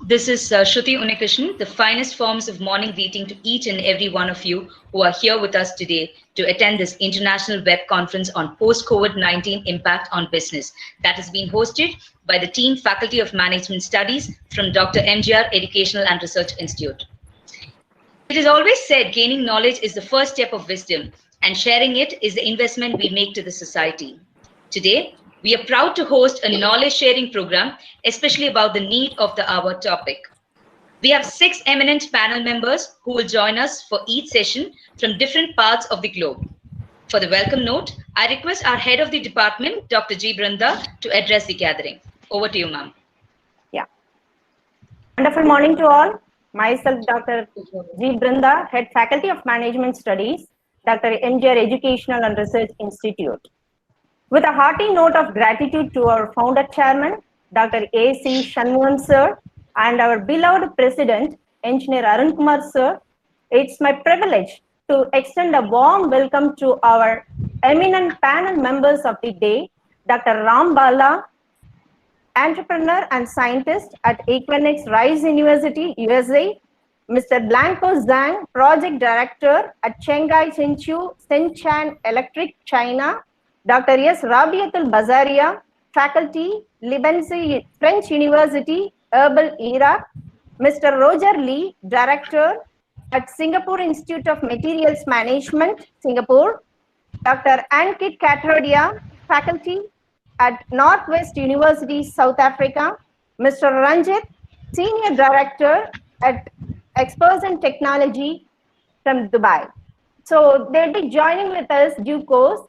This is Shruti Unikrishnan, the finest forms of morning greeting to each and every one of you who are here with us today to attend this international web conference on post-COVID-19 impact on business that has been hosted by the team Faculty of Management Studies from Dr. MGR Educational and Research Institute. It is always said gaining knowledge is the first step of wisdom, and sharing it is the investment we make to the society. Today, we are proud to host a knowledge sharing program, especially about the need of the hour topic. We have 6 eminent panel members who will join us for each session from different parts of the globe. For the welcome note, I request our head of the department, Dr. G. Branda, to address the gathering. Over to you, ma'am. Yeah. Wonderful morning to all. Myself, Dr. G. Branda, Head Faculty of Management Studies, Dr. MGR Educational and Research Institute. With a hearty note of gratitude to our founder chairman, Dr. A.C. Shanmugam sir, and our beloved president, Engineer Arun Kumar sir, it's my privilege to extend a warm welcome to our eminent panel members of the day, Dr. Ram Bala, entrepreneur and scientist at Equinix Rice University, USA, Mr. Blanco Zhang, project director at Shanghai Shenchan Electric, China, Dr. S. Rabiatul Bazaria, faculty, Lebanese French University, Erbil, Iraq, Mr. Roger Lee, director at Singapore Institute of Materials Management, Singapore, Dr. Ankit Kathodia, faculty at Northwest University, South Africa, Mr. Ranjit, senior director at Experts in Technology from Dubai. So they'll be joining with us due course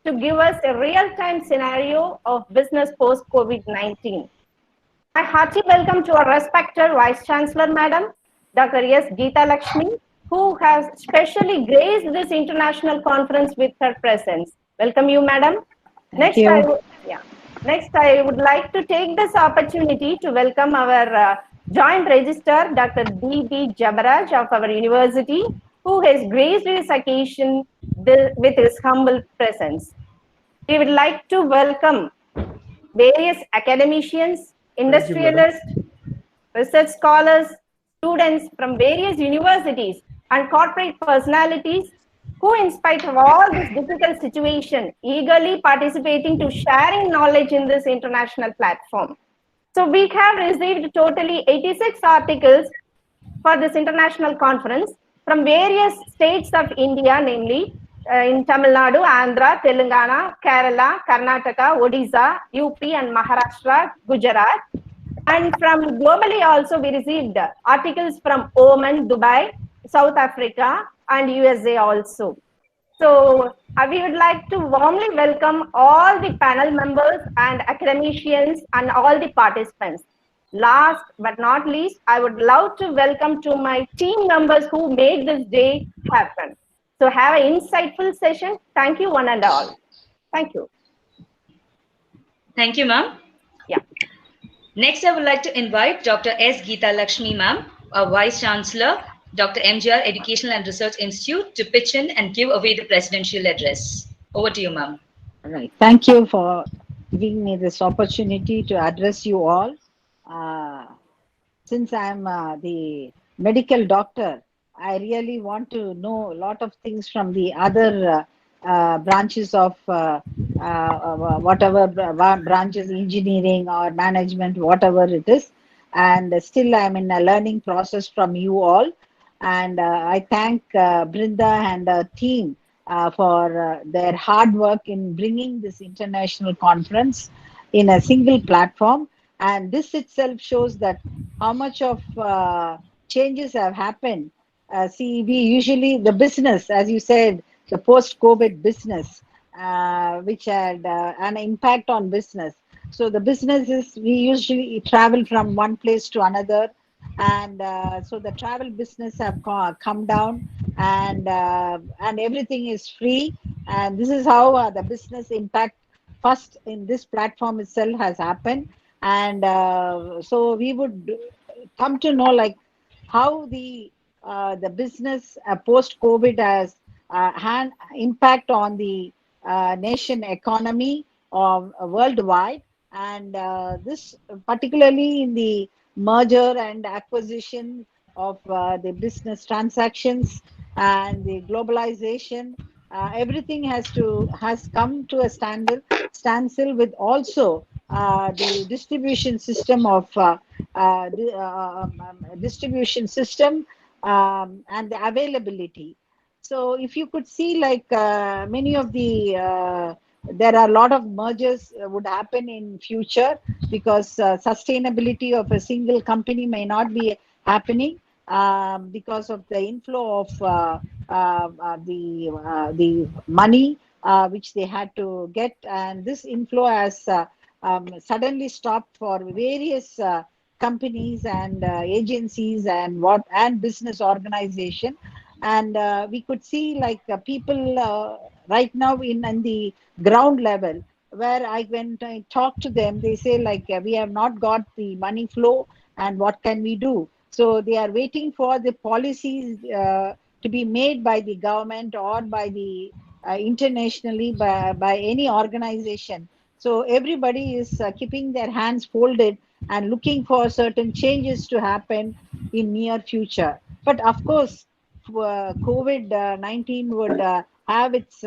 to give us a real-time scenario of business post-COVID-19. My hearty welcome to our respected Vice Chancellor, Madam, Dr. S. Geeta Lakshmi, who has specially graced this international conference with her presence. Welcome you, Madam. Next, I would like to take this opportunity to welcome our Joint Registrar, Dr. D.B. Jabaraj of our university, who has graced this occasion with his humble presence. We would like to welcome various academicians, industrialists, research scholars, students from various universities and corporate personalities who, in spite of all this difficult situation, eagerly participating to sharing knowledge in this international platform. So we have received totally 86 articles for this international conference from various states of India, namely in Tamil Nadu, Andhra, Telangana, Kerala, Karnataka, Odisha, UP and Maharashtra, Gujarat. And from globally also we received articles from Oman, Dubai, South Africa and USA also. So we would like to warmly welcome all the panel members and academicians and all the participants. Last but not least, I would love to welcome to my team members who made this day happen. So have an insightful session. Thank you one and all. Thank you. Thank you, ma'am. Yeah. Next, I would like to invite Dr. S. Geeta Lakshmi, ma'am, our Vice Chancellor, Dr. MGR Educational and Research Institute, to pitch in and give away the presidential address. Over to you, ma'am. All right. Thank you for giving me this opportunity to address you all. Since I'm the medical doctor, I really want to know a lot of things from the other branches of whatever branches, engineering or management, whatever it is. And still I'm in a learning process from you all. And I thank Brinda and the team for their hard work in bringing this international conference in a single platform. And this itself shows that how much of changes have happened. See, we usually, the business, as you said, the post-COVID business, which had an impact on business. So the businesses, we usually travel from one place to another. And so the travel business have come down and everything is free. And this is how the business impact first in this platform itself has happened. And so we would come to know like how the business post-COVID has had impact on the nation economy worldwide. And this particularly in the merger and acquisition of the business transactions and the globalization. Everything has come to a standstill with also the distribution system of distribution system and the availability. So if you could see, like many of the there are a lot of mergers would happen in future, because sustainability of a single company may not be happening because of the inflow of the money which they had to get, and this inflow has suddenly stopped for various companies and agencies and business organization. And we could see, like people right now in the ground level, where when I talk to them, they say, like we have not got the money flow, and what can we do? So they are waiting for the policies to be made by the government or by the internationally by any organization. So everybody is keeping their hands folded and looking for certain changes to happen in near future. But of course, COVID-19 would have its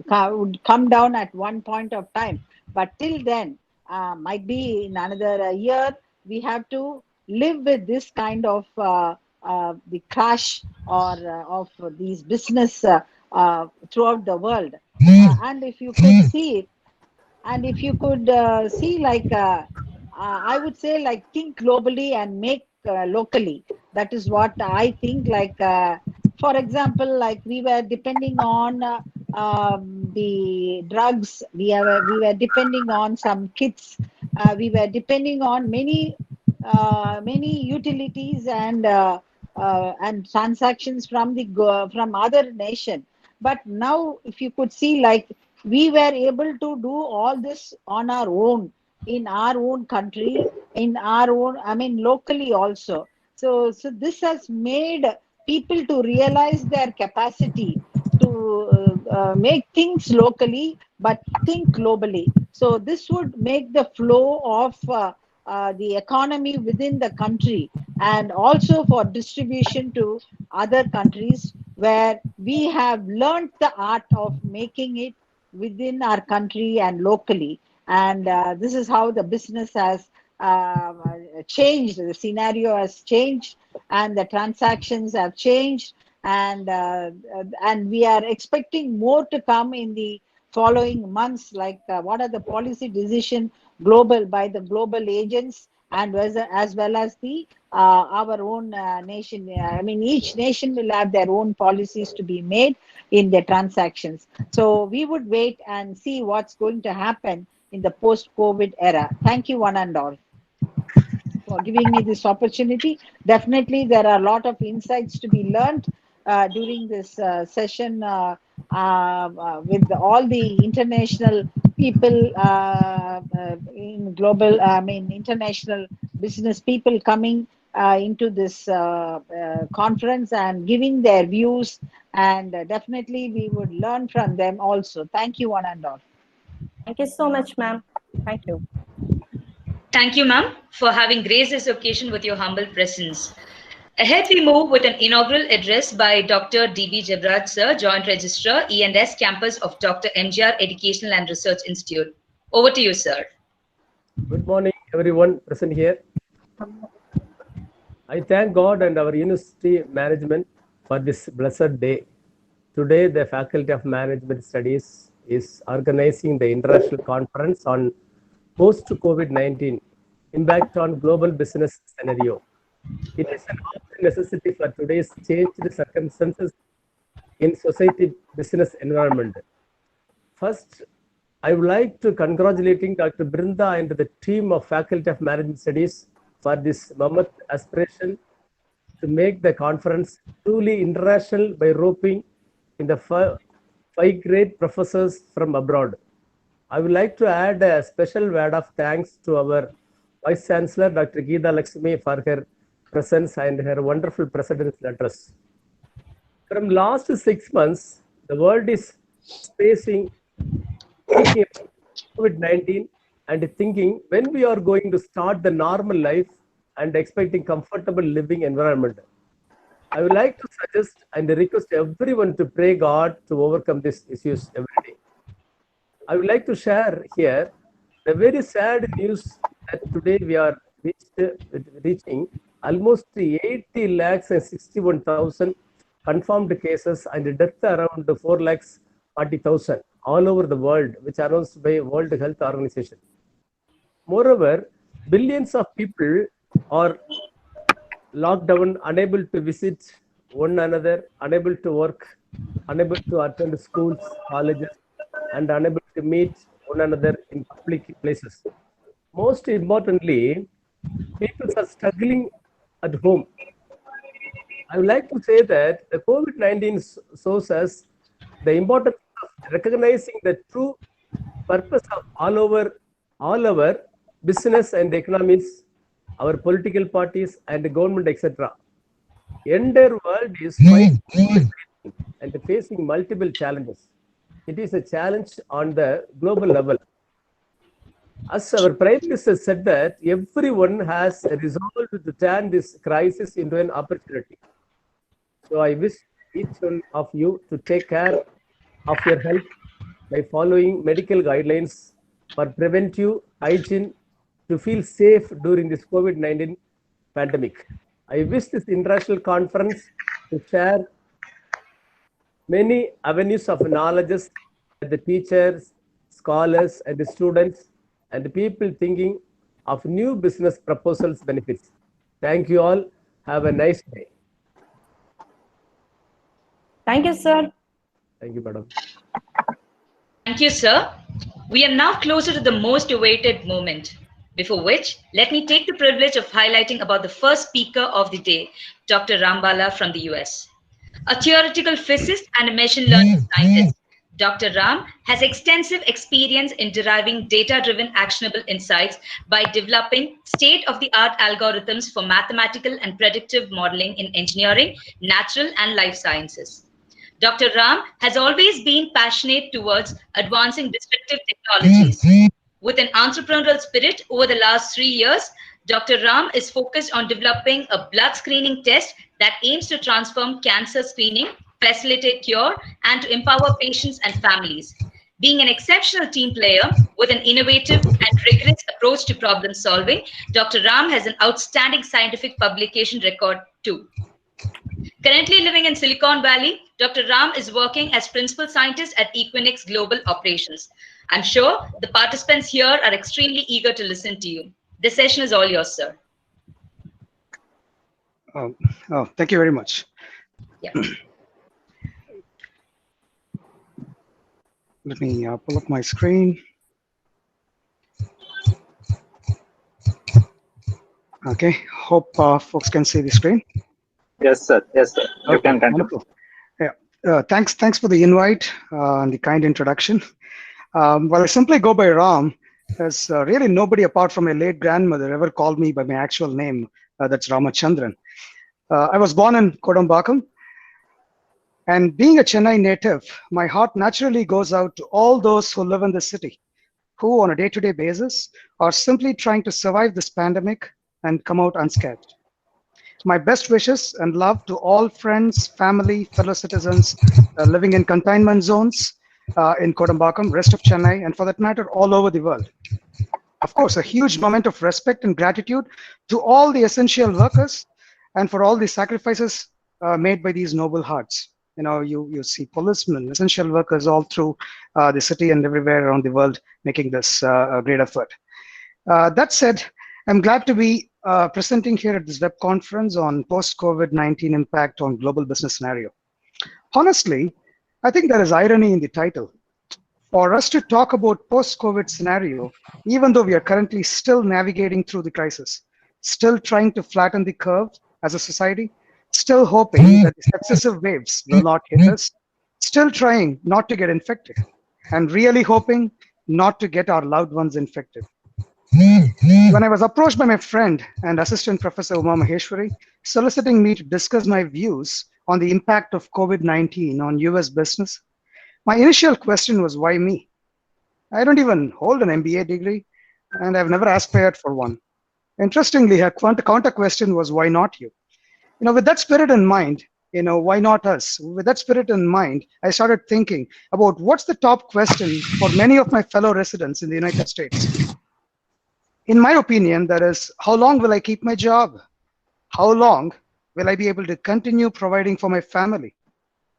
would come down at one point of time. But till then, might be in another year, we have to live with this kind of the crash or of these business throughout the world. And if you could see, and if you could see, like I would say, like think globally and make locally. That is what I think. Like for example, like we were depending on the drugs, we were depending on some kits, we were depending on many utilities and transactions from from other nation. But now if you could see, like we were able to do all this on our own, in our own country, in our own, I mean locally also. So this has made people to realize their capacity to make things locally but think globally. So this would make the flow of the economy within the country, and also for distribution to other countries, where we have learned the art of making it within our country and locally. And this is how the business has changed, the scenario has changed, and the transactions have changed. And we are expecting more to come in the following months, like what are the policy decision global by the global agents, and as well as the our own nation. I mean, each nation will have their own policies to be made in their transactions. So we would wait and see what's going to happen in the post-COVID era. Thank you, one and all, for giving me this opportunity. Definitely, there are a lot of insights to be learned during this session with all the international people in global, I mean, international business people coming into this conference and giving their views. And definitely, we would learn from them also. Thank you, one and all. Thank you so much, ma'am. Thank you. Thank you, ma'am, for having graced this occasion with your humble presence. Ahead, we move with an inaugural address by Dr. D.B. Jebraj, sir, Joint Registrar, E&S Campus of Dr. MGR Educational and Research Institute. Over to you, sir. Good morning, everyone present here. I thank God and our university management for this blessed day. Today, the Faculty of Management Studies is organizing the international conference on post-COVID-19 impact on global business scenario. It is an absolute necessity for today's changed circumstances in society business environment. First, I would like to congratulating Dr. Brinda and the team of Faculty of Management Studies for this mammoth aspiration to make the conference truly international by roping in the five great professors from abroad. I would like to add a special word of thanks to our Vice Chancellor, Dr. Geeta Lakshmi, for her presence and her wonderful President's address. From last 6 months, the world is facing COVID-19 and thinking when we are going to start the normal life and expecting comfortable living environment. I would like to suggest and request everyone to pray God to overcome these issues every day. I would like to share here the very sad news that today we are reaching almost 80 lakhs and 61,000 confirmed cases and death around 4 lakhs 40,000 all over the world, which are announced by World Health Organization. Moreover, billions of people are locked down, unable to visit one another, unable to work, unable to attend schools, colleges, and unable to meet one another in public places. Most importantly, people are struggling at home. I would like to say that the COVID-19 shows us the importance of recognizing the true purpose of all our business and economies, our political parties and the government, etc. Entire world is fighting and facing multiple challenges. It is a challenge on the global level. As our Prime Minister said that everyone has resolved to turn this crisis into an opportunity. So I wish each one of you to take care of your health by following medical guidelines for preventive hygiene to feel safe during this COVID-19 pandemic. I wish this international conference to share many avenues of knowledge that the teachers, scholars, and the students and the people thinking of new business proposals benefits. Thank you all. Have a nice day. Thank you, sir. Thank you, madam. Thank you, sir. We are now closer to the most awaited moment, before which, let me take the privilege of highlighting about the first speaker of the day, Dr. Rambala from the US. A theoretical physicist and a machine learning scientist, Dr. Ram has extensive experience in deriving data-driven actionable insights by developing state-of-the-art algorithms for mathematical and predictive modeling in engineering, natural and life sciences. Dr. Ram has always been passionate towards advancing disruptive technologies. With an entrepreneurial spirit over the last 3 years, Dr. Ram is focused on developing a blood screening test that aims to transform cancer screening, facilitate cure, and to empower patients and families. Being an exceptional team player with an innovative and rigorous approach to problem solving, Dr. Ram has an outstanding scientific publication record too. Currently living in Silicon Valley, Dr. Ram is working as principal scientist at Equinix Global Operations. I'm sure the participants here are extremely eager to listen to you. This session is all yours, sir. Thank you very much. Yeah. Let me pull up my screen. Okay, hope folks can see the screen. Yes, sir. Yes, sir. You Okay, can continue. wonderful. Yeah, thanks for the invite and the kind introduction. Well, I simply go by Ram. There's really nobody apart from my late grandmother ever called me by my actual name. That's Ramachandran. I was born in Kodambakkam, and being a Chennai native, my heart naturally goes out to all those who live in the city, who on a day-to-day basis are simply trying to survive this pandemic and come out unscathed. My best wishes and love to all friends, family, fellow citizens living in containment zones in Kodambakkam, rest of Chennai, and for that matter, all over the world. Of course, a huge moment of respect and gratitude to all the essential workers and for all the sacrifices made by these noble hearts. You know, you see policemen, essential workers all through the city and everywhere around the world making this great effort. That said, I'm glad to be presenting here at this web conference on post-COVID-19 impact on global business scenario. Honestly, I think there is irony in the title. For us to talk about post-COVID scenario, even though we are currently still navigating through the crisis, still trying to flatten the curve as a society, still hoping that the successive waves will not hit us, still trying not to get infected, and really hoping not to get our loved ones infected. When I was approached by my friend and assistant professor Uma Maheshwari, soliciting me to discuss my views on the impact of COVID-19 on US business, my initial question was, why me? I don't even hold an MBA degree. and I've never aspired for one. Interestingly, her counter question was, why not you? With that spirit in mind, why not us? With that spirit in mind, I started thinking about what's the top question for many of my fellow residents in the United States. In my opinion, that is, how long will I keep my job? How long will I be able to continue providing for my family?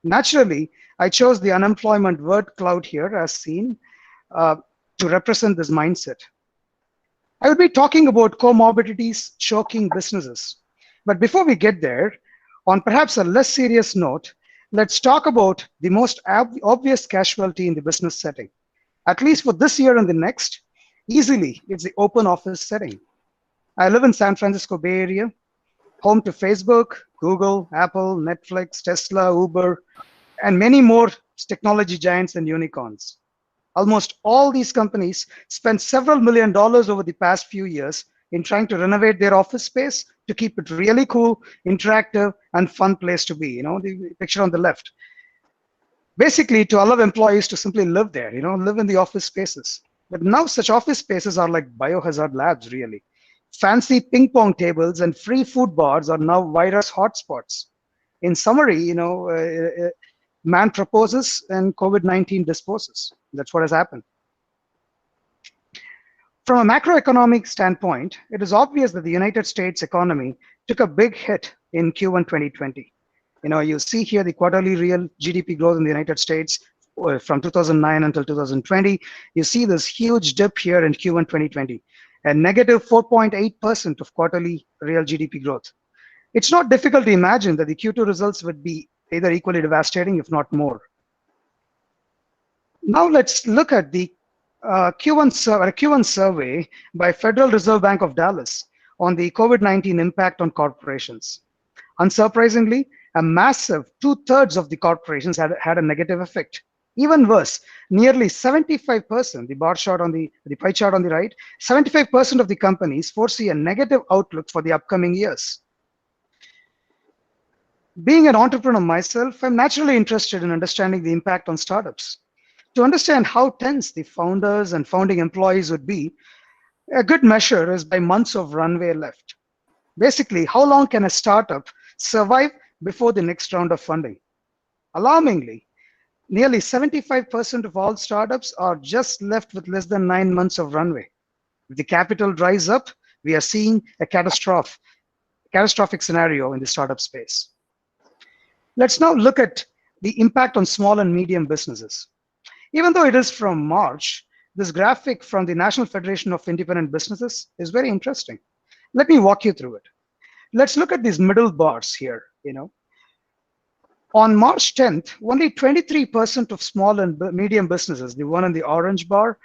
Naturally, I chose the unemployment word cloud here as seen to represent this mindset. I would be talking about comorbidities choking businesses. But before we get there, on perhaps a less serious note, let's talk about the most obvious casualty in the business setting. At least for this year and the next, easily, it's the open office setting. I live in San Francisco Bay Area, home to Facebook, Google, Apple, Netflix, Tesla, Uber, and many more technology giants and unicorns. Almost all these companies spent several $1 million over the past few years in trying to renovate their office space to keep it really cool, interactive, and fun place to be. The picture on the left. Basically, to allow employees to simply live there, live in the office spaces. But now such office spaces are like biohazard labs, really. Fancy ping pong tables and free food bars are now virus hotspots. In summary, man proposes and COVID-19 disposes. That's what has happened. From a macroeconomic standpoint, it is obvious that the United States economy took a big hit in Q1 2020. You see here the quarterly real GDP growth in the United States from 2009 until 2020. You see this huge dip here in Q1 2020, and negative 4.8% of quarterly real GDP growth. It's not difficult to imagine that the Q2 results would be either equally devastating, if not more. Now let's look at the Q1 survey by Federal Reserve Bank of Dallas on the COVID-19 impact on corporations. Unsurprisingly, a massive 2/3 of the corporations had a negative effect. Even worse, nearly 75%, the bar chart on the pie chart on the right, 75% of the companies foresee a negative outlook for the upcoming years. Being an entrepreneur myself, I'm naturally interested in understanding the impact on startups. To understand how tense the founders and founding employees would be, a good measure is by months of runway left. Basically, how long can a startup survive before the next round of funding? Alarmingly, nearly 75% of all startups are just left with less than 9 months of runway. If the capital dries up, we are seeing a catastrophic scenario in the startup space. Let's now look at the impact on small and medium businesses. Even though it is from March, this graphic from the National Federation of Independent Businesses is very interesting. Let me walk you through it. Let's look at these middle bars here. On March 10th, only 23% of small and medium businesses, the one in the orange bar,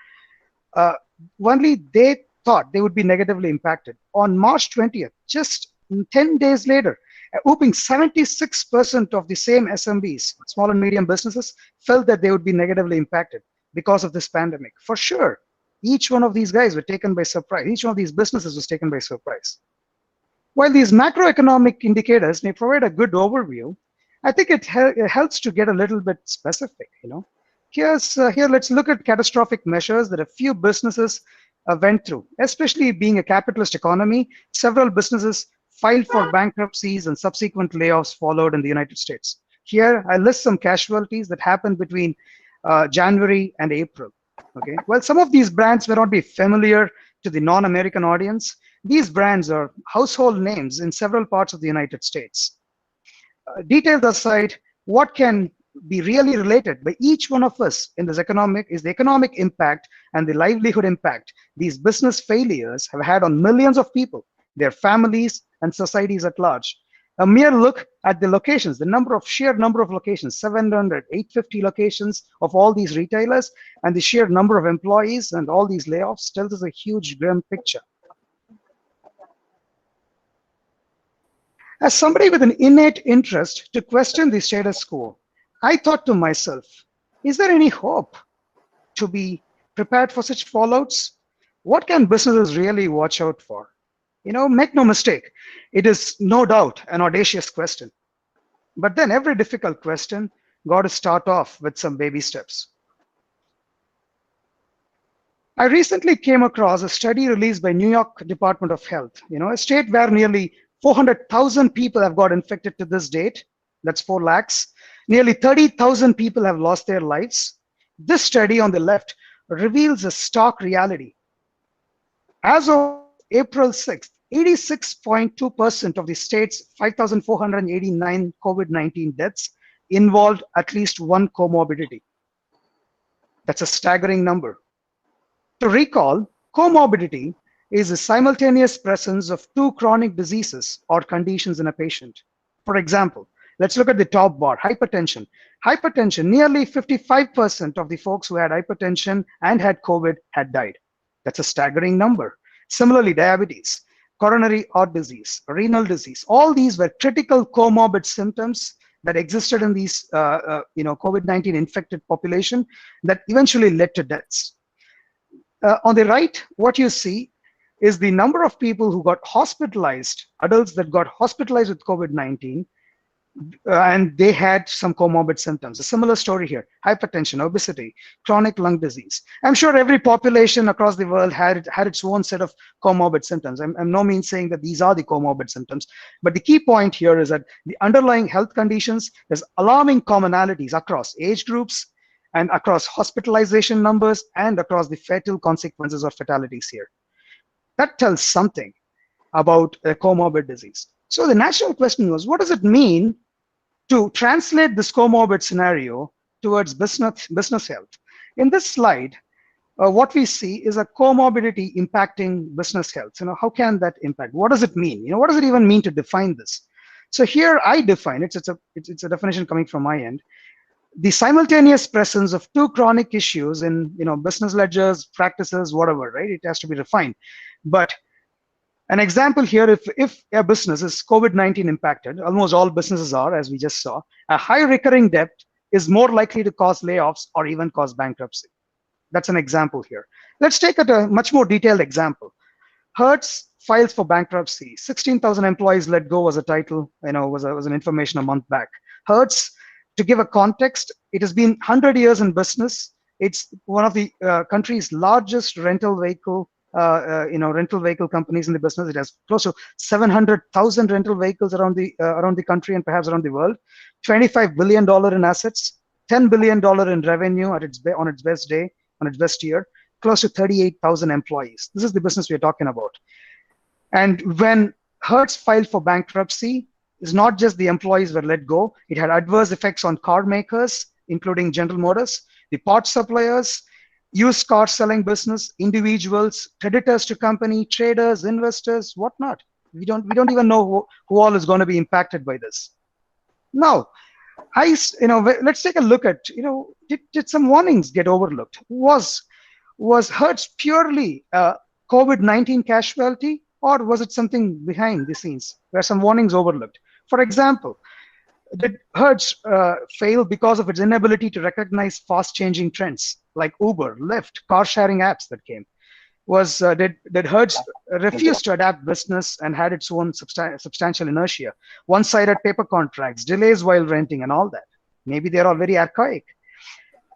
only they thought they would be negatively impacted. On March 20th, just 10 days later, a whopping 76% of the same SMBs, small and medium businesses, felt that they would be negatively impacted because of this pandemic. For sure, each one of these guys were taken by surprise. Each one of these businesses was taken by surprise. While these macroeconomic indicators may provide a good overview, I think it helps to get a little bit specific. Here, let's look at catastrophic measures that a few businesses went through. Especially being a capitalist economy, several businesses filed for bankruptcies and subsequent layoffs followed in the United States. Here, I list some casualties that happened between January and April. Okay. Well, some of these brands may not be familiar to the non-American audience. These brands are household names in several parts of the United States. Details aside, what can be really related by each one of us in this is the economic impact and the livelihood impact these business failures have had on millions of people, their families, and societies at large. A mere look at the locations, the sheer number of locations, 700, 850 locations of all these retailers, and the sheer number of employees and all these layoffs tells us a huge grim picture. As somebody with an innate interest to question the status quo, I thought to myself, is there any hope to be prepared for such fallouts? What can businesses really watch out for? Make no mistake, it is no doubt an audacious question. But then every difficult question got to start off with some baby steps. I recently came across a study released by New York Department of Health, a state where nearly 400,000 people have got infected to this date. That's 4 lakhs. Nearly 30,000 people have lost their lives. This study on the left reveals a stark reality. As of April 6th, 86.2% of the state's 5,489 COVID-19 deaths involved at least one comorbidity. That's a staggering number. To recall, comorbidity is the simultaneous presence of 2 chronic diseases or conditions in a patient. For example, let's look at the top bar, hypertension. Hypertension, nearly 55% of the folks who had hypertension and had COVID had died. That's a staggering number. Similarly, diabetes, coronary heart disease, renal disease, all these were critical comorbid symptoms that existed in these COVID-19 infected population that eventually led to deaths. On the right, what you see is the number of people who got hospitalized, adults that got hospitalized with COVID-19, and they had some comorbid symptoms. A similar story here: hypertension, obesity, chronic lung disease. I'm sure every population across the world had its own set of comorbid symptoms. I'm no means saying that these are the comorbid symptoms, but the key point here is that the underlying health conditions, there's alarming commonalities across age groups and across hospitalization numbers and across the fatal consequences or fatalities here. That tells something about a comorbid disease. So the natural question was, what does it mean to translate this comorbid scenario towards business health? In this slide, what we see is a comorbidity impacting business health. How can that impact? What does it mean? What does it even mean to define this? So here I define it. It's a definition coming from my end. The simultaneous presence of 2 chronic issues in business ledgers, practices, whatever, right? It has to be refined. But an example here, if a business is COVID-19 impacted, almost all businesses are, as we just saw, a high recurring debt is more likely to cause layoffs or even cause bankruptcy. That's an example here. Let's take a much more detailed example. Hertz files for bankruptcy. 16,000 employees let go was a title, was an information a month back. Hertz, to give a context, it has been 100 years in business. It's one of the country's largest rental vehicle companies in the business. It has close to 700,000 rental vehicles around the country and perhaps around the world. $25 billion in assets, $10 billion in revenue on its best day, on its best year, close to 38,000 employees. This is the business we're talking about. And when Hertz filed for bankruptcy, it's not just the employees were let go. It had adverse effects on car makers, including General Motors, the parts suppliers, used car selling business, individuals, creditors to company, traders, investors, whatnot. We don't even know who all is going to be impacted by this. Now, let's take a look at, did some warnings get overlooked? Was Hertz purely COVID-19 casualty, or was it something behind the scenes where some warnings overlooked? For example, did Hertz fail because of its inability to recognize fast-changing trends like Uber, Lyft, car-sharing apps that came? Did Hertz refuse to adapt business and had its own substantial inertia? One-sided paper contracts, delays while renting, and all that. Maybe they're all very archaic.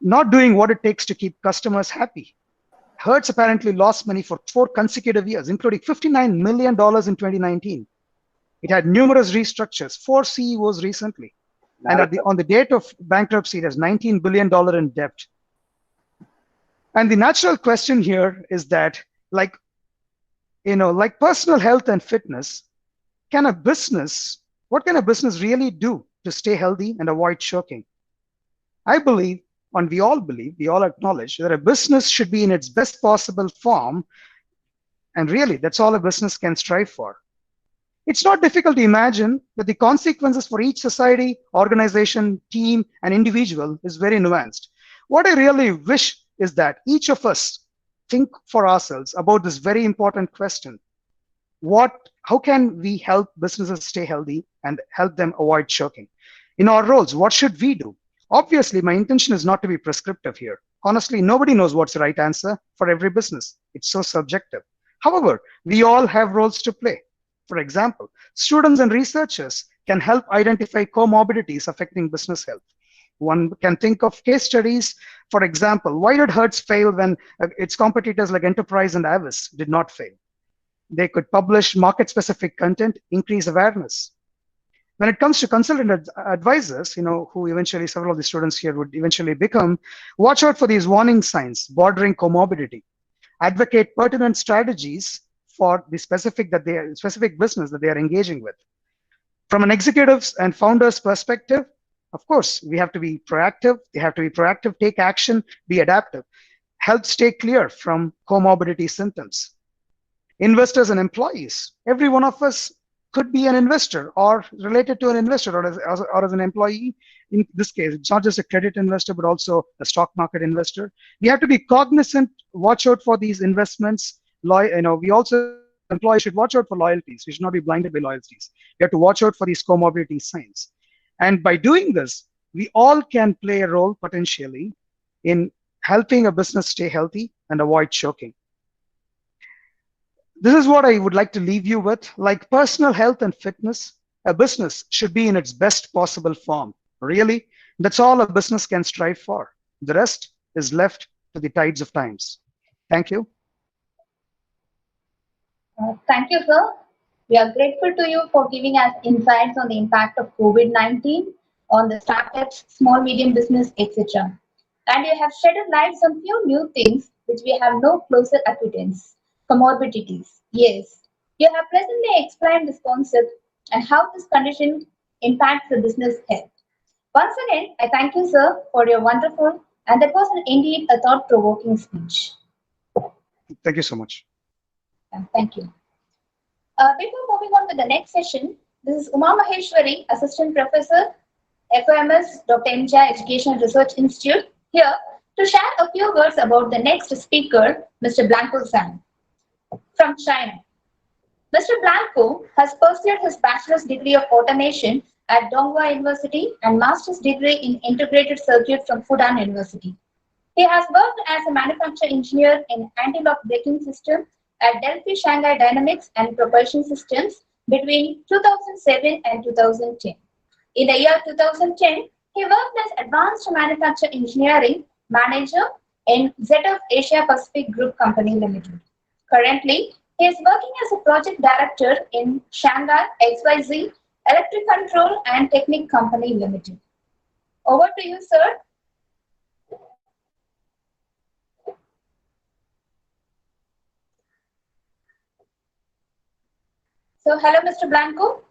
Not doing what it takes to keep customers happy. Hertz apparently lost money for 4 consecutive years, including $59 million in 2019. It had numerous restructures, 4 CEOs recently. And on the date of bankruptcy, it has $19 billion in debt. And the natural question here is that, like personal health and fitness, what can a business really do to stay healthy and avoid choking? I believe, and we all acknowledge that a business should be in its best possible form. And really, that's all a business can strive for. It's not difficult to imagine that the consequences for each society, organization, team, and individual is very nuanced. What I really wish is that each of us think for ourselves about this very important question. How can we help businesses stay healthy and help them avoid choking? In our roles, what should we do? Obviously, my intention is not to be prescriptive here. Honestly, nobody knows what's the right answer for every business. It's so subjective. However, we all have roles to play. For example, students and researchers can help identify comorbidities affecting business health. One can think of case studies. For example, why did Hertz fail when its competitors like Enterprise and Avis did not fail? They could publish market-specific content, increase awareness. When it comes to consultant advisors, who eventually several of the students here would eventually become, watch out for these warning signs bordering comorbidity. Advocate pertinent strategies for the specific business that they are engaging with. From an executives and founders perspective, of course, we have to be proactive. They have to be proactive, take action, be adaptive, help stay clear from comorbidity symptoms. Investors and employees, every one of us could be an investor or related to an investor or as an employee. In this case, it's not just a credit investor, but also a stock market investor. We have to be cognizant, watch out for these investments. We also, employees should watch out for loyalties. We should not be blinded by loyalties. We have to watch out for these comorbidity signs. And by doing this, we all can play a role potentially in helping a business stay healthy and avoid choking. This is what I would like to leave you with. Like personal health and fitness, a business should be in its best possible form. Really, that's all a business can strive for. The rest is left to the tides of times. Thank you. Thank you, sir. We are grateful to you for giving us insights on the impact of COVID-19 on the startups, small, medium business, etc. And you have shedded light on few new things which we have no closer acquaintance. Comorbidities. Yes, you have pleasantly explained this concept and how this condition impacts the business health. Once again, I thank you, sir, for your wonderful and that was indeed a thought-provoking speech. Thank you so much. Thank you. Before moving on to the next session, this is Uma Maheshwari, Assistant Professor, FOMS, Dr. MJ Educational Research Institute, here to share a few words about the next speaker, Mr. Blanco Zhang from China. Mr. Blanco has pursued his bachelor's degree of automation at Donghua University and master's degree in integrated circuit from Fudan University. He has worked as a manufacturer engineer in anti-lock braking system at Delphi Shanghai Dynamics and Propulsion Systems between 2007 and 2010. In the year 2010, he worked as Advanced Manufacture Engineering Manager in ZF Asia Pacific Group Company Limited. Currently, he is working as a project director in Shanghai XYZ Electric Control and Technique Company Limited. Over to you, sir. So, hello, Mr. Blanco.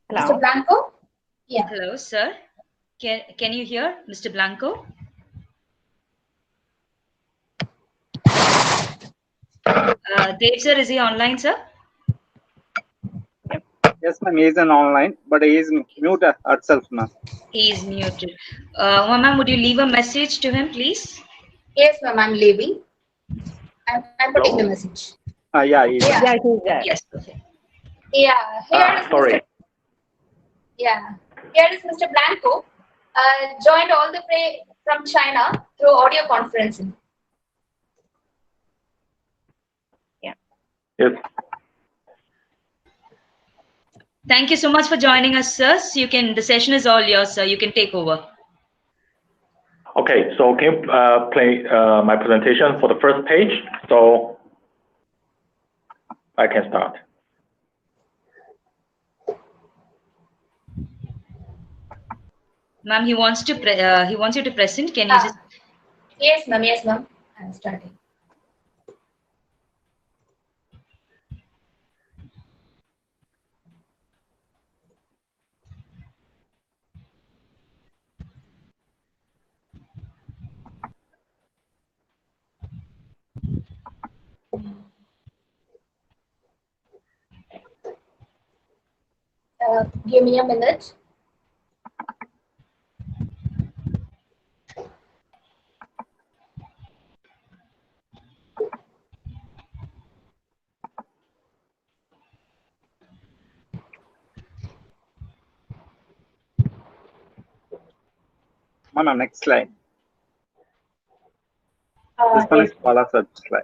Hello. Mr. Blanco? Yeah. Hello, sir. Can you hear Mr. Blanco? Dave, sir, is he online, sir? Yes, ma'am. He is an online, but he is mute herself, ma'am. He is muted. Ma'am, would you leave a message to him, please? Yes, ma'am, I'm leaving. I'm putting the message. Yeah, he is. Yeah, he's there. Yes, okay. Yeah, here is sorry. Mr. Yeah, here is Mr. Blanco. Joined all the way from China through audio conferencing. Yeah. Yes. Thank you so much for joining us, sir. So the session is all yours, sir. You can take over. Okay, so can you play my presentation for the first page? So I can start. Ma'am, he wants you to present. Can you just? Yes, ma'am. Yes, ma'am. I'm starting. Give me a minute. Ma'am, next slide. This one is Yes. Pala's slide.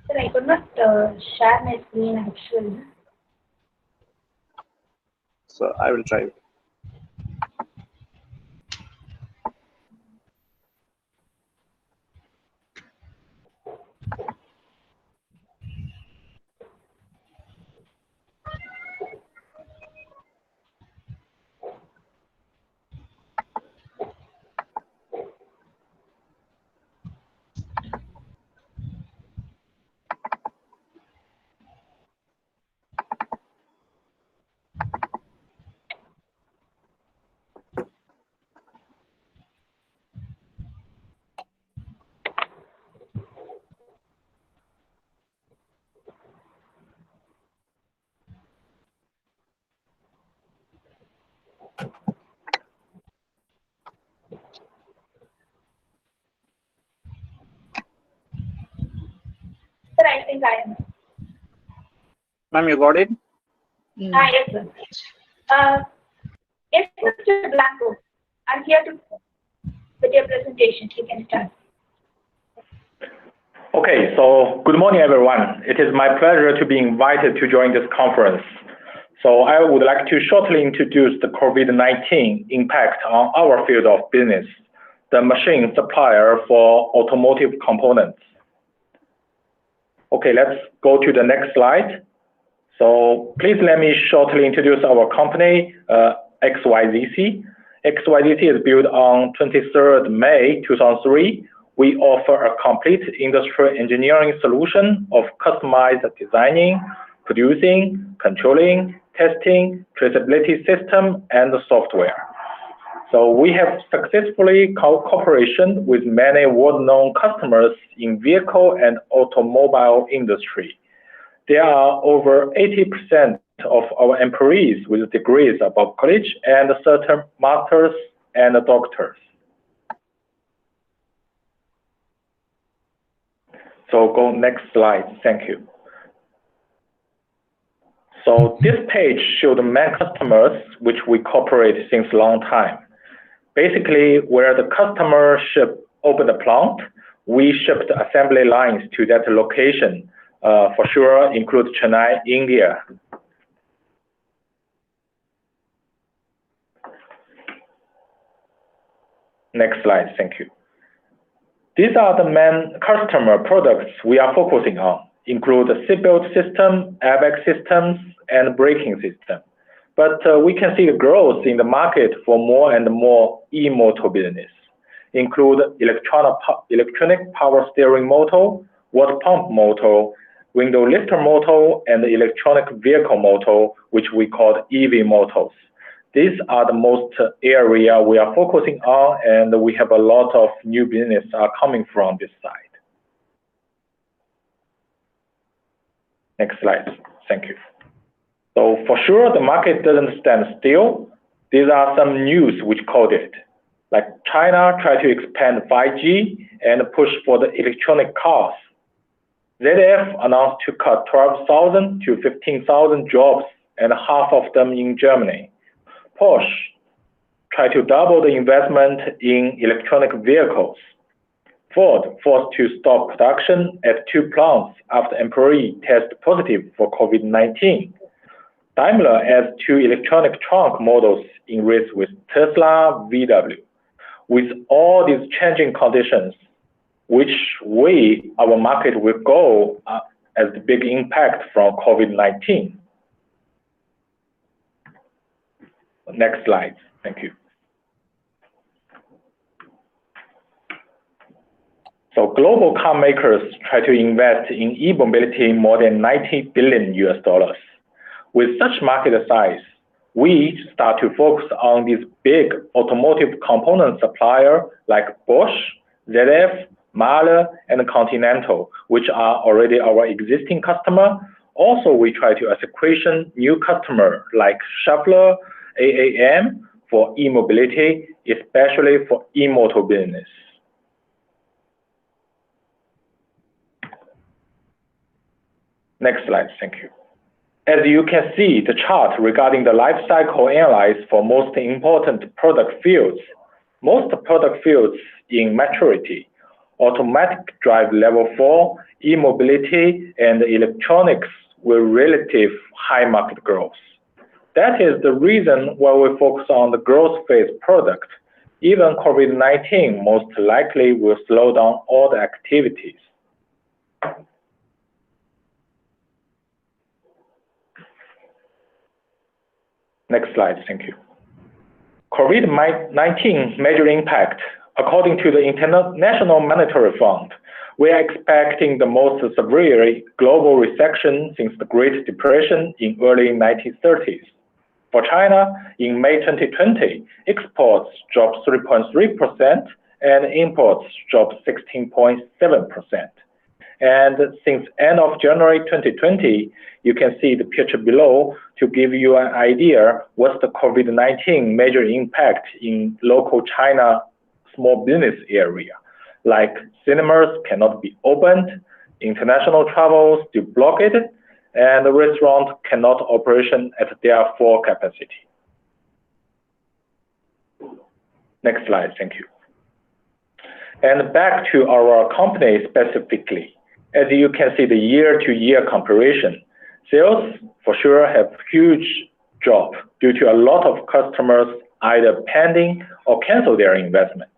Sir, I could not share my screen actually. So I will try it. Sir, I think I am. Ma'am, you got it? Yes, sir. Yes, Mr. Blanco. I'm here to with your presentation. You can start. Okay, so good morning, everyone. It is my pleasure to be invited to join this conference. So I would like to shortly introduce the COVID-19 impact on our field of business, the machine supplier for automotive components. Okay, let's go to the next slide. So please let me shortly introduce our company, XYZC. XYZC is built on 23rd May 2003. We offer a complete industrial engineering solution of customized designing, producing, controlling, testing, traceability system, and software. So we have successfully cooperation with many world-known customers in vehicle and automobile industry. There are over 80% of our employees with degrees above college and certain masters and doctors. So go next slide, thank you. So this page shows the main customers which we cooperate since a long time. Basically, where the customer open the plant, we ship the assembly lines to that location. For sure, include Chennai, India. Next slide, thank you. These are the main customer products we are focusing on, include the seatbelt system, airbag systems, and braking system. But we can see the growth in the market for more and more e-motor business, include electronic power steering motor, water pump motor, window lifter motor, and electronic vehicle motor, which we call EV motors. These are the most area we are focusing on, and we have a lot of new business are coming from this side. Next slide, thank you. So for sure, the market doesn't stand still. These are some news which quoted, like China try to expand 5G and push for the electronic cars. ZF announced to cut 12,000 to 15,000 jobs, and half of them in Germany. Porsche try to double the investment in electronic vehicles. Ford forced to stop production at 2 plants after employee tested positive for COVID-19. Daimler adds 2 electronic trunk models in race with Tesla VW. With all these changing conditions, which way our market will go as the big impact from COVID-19. Next slide, thank you. So global car makers try to invest in e-mobility more than $90 billion. With such market size, we start to focus on these big automotive component supplier like Bosch, ZF, Mahle, and Continental, which are already our existing customer. Also, we try to acquire new customer like Schaeffler, AAM for e-mobility, especially for e-motor business. Next slide, thank you. As you can see, the chart regarding the life cycle analysis for most important product fields. Most product fields in maturity, automatic drive level 4, e-mobility, and electronics with relative high market growth. That is the reason why we focus on the growth phase product. Even COVID-19 most likely will slow down all the activities. Next slide, thank you. COVID-19 major impact. According to the International Monetary Fund, we are expecting the most severe global recession since the Great Depression in early 1930s. For China, in May 2020, exports dropped 3.3% and imports dropped 16.7%. And since end of January 2020, you can see the picture below to give you an idea what's the COVID-19 major impact in local China small business area. Like cinemas cannot be opened, international travels still blocked, and the restaurant cannot operation at their full capacity. Next slide, thank you. And back to our company specifically. As you can see the year-to-year comparison, sales for sure have huge drop due to a lot of customers either pending or cancel their investment.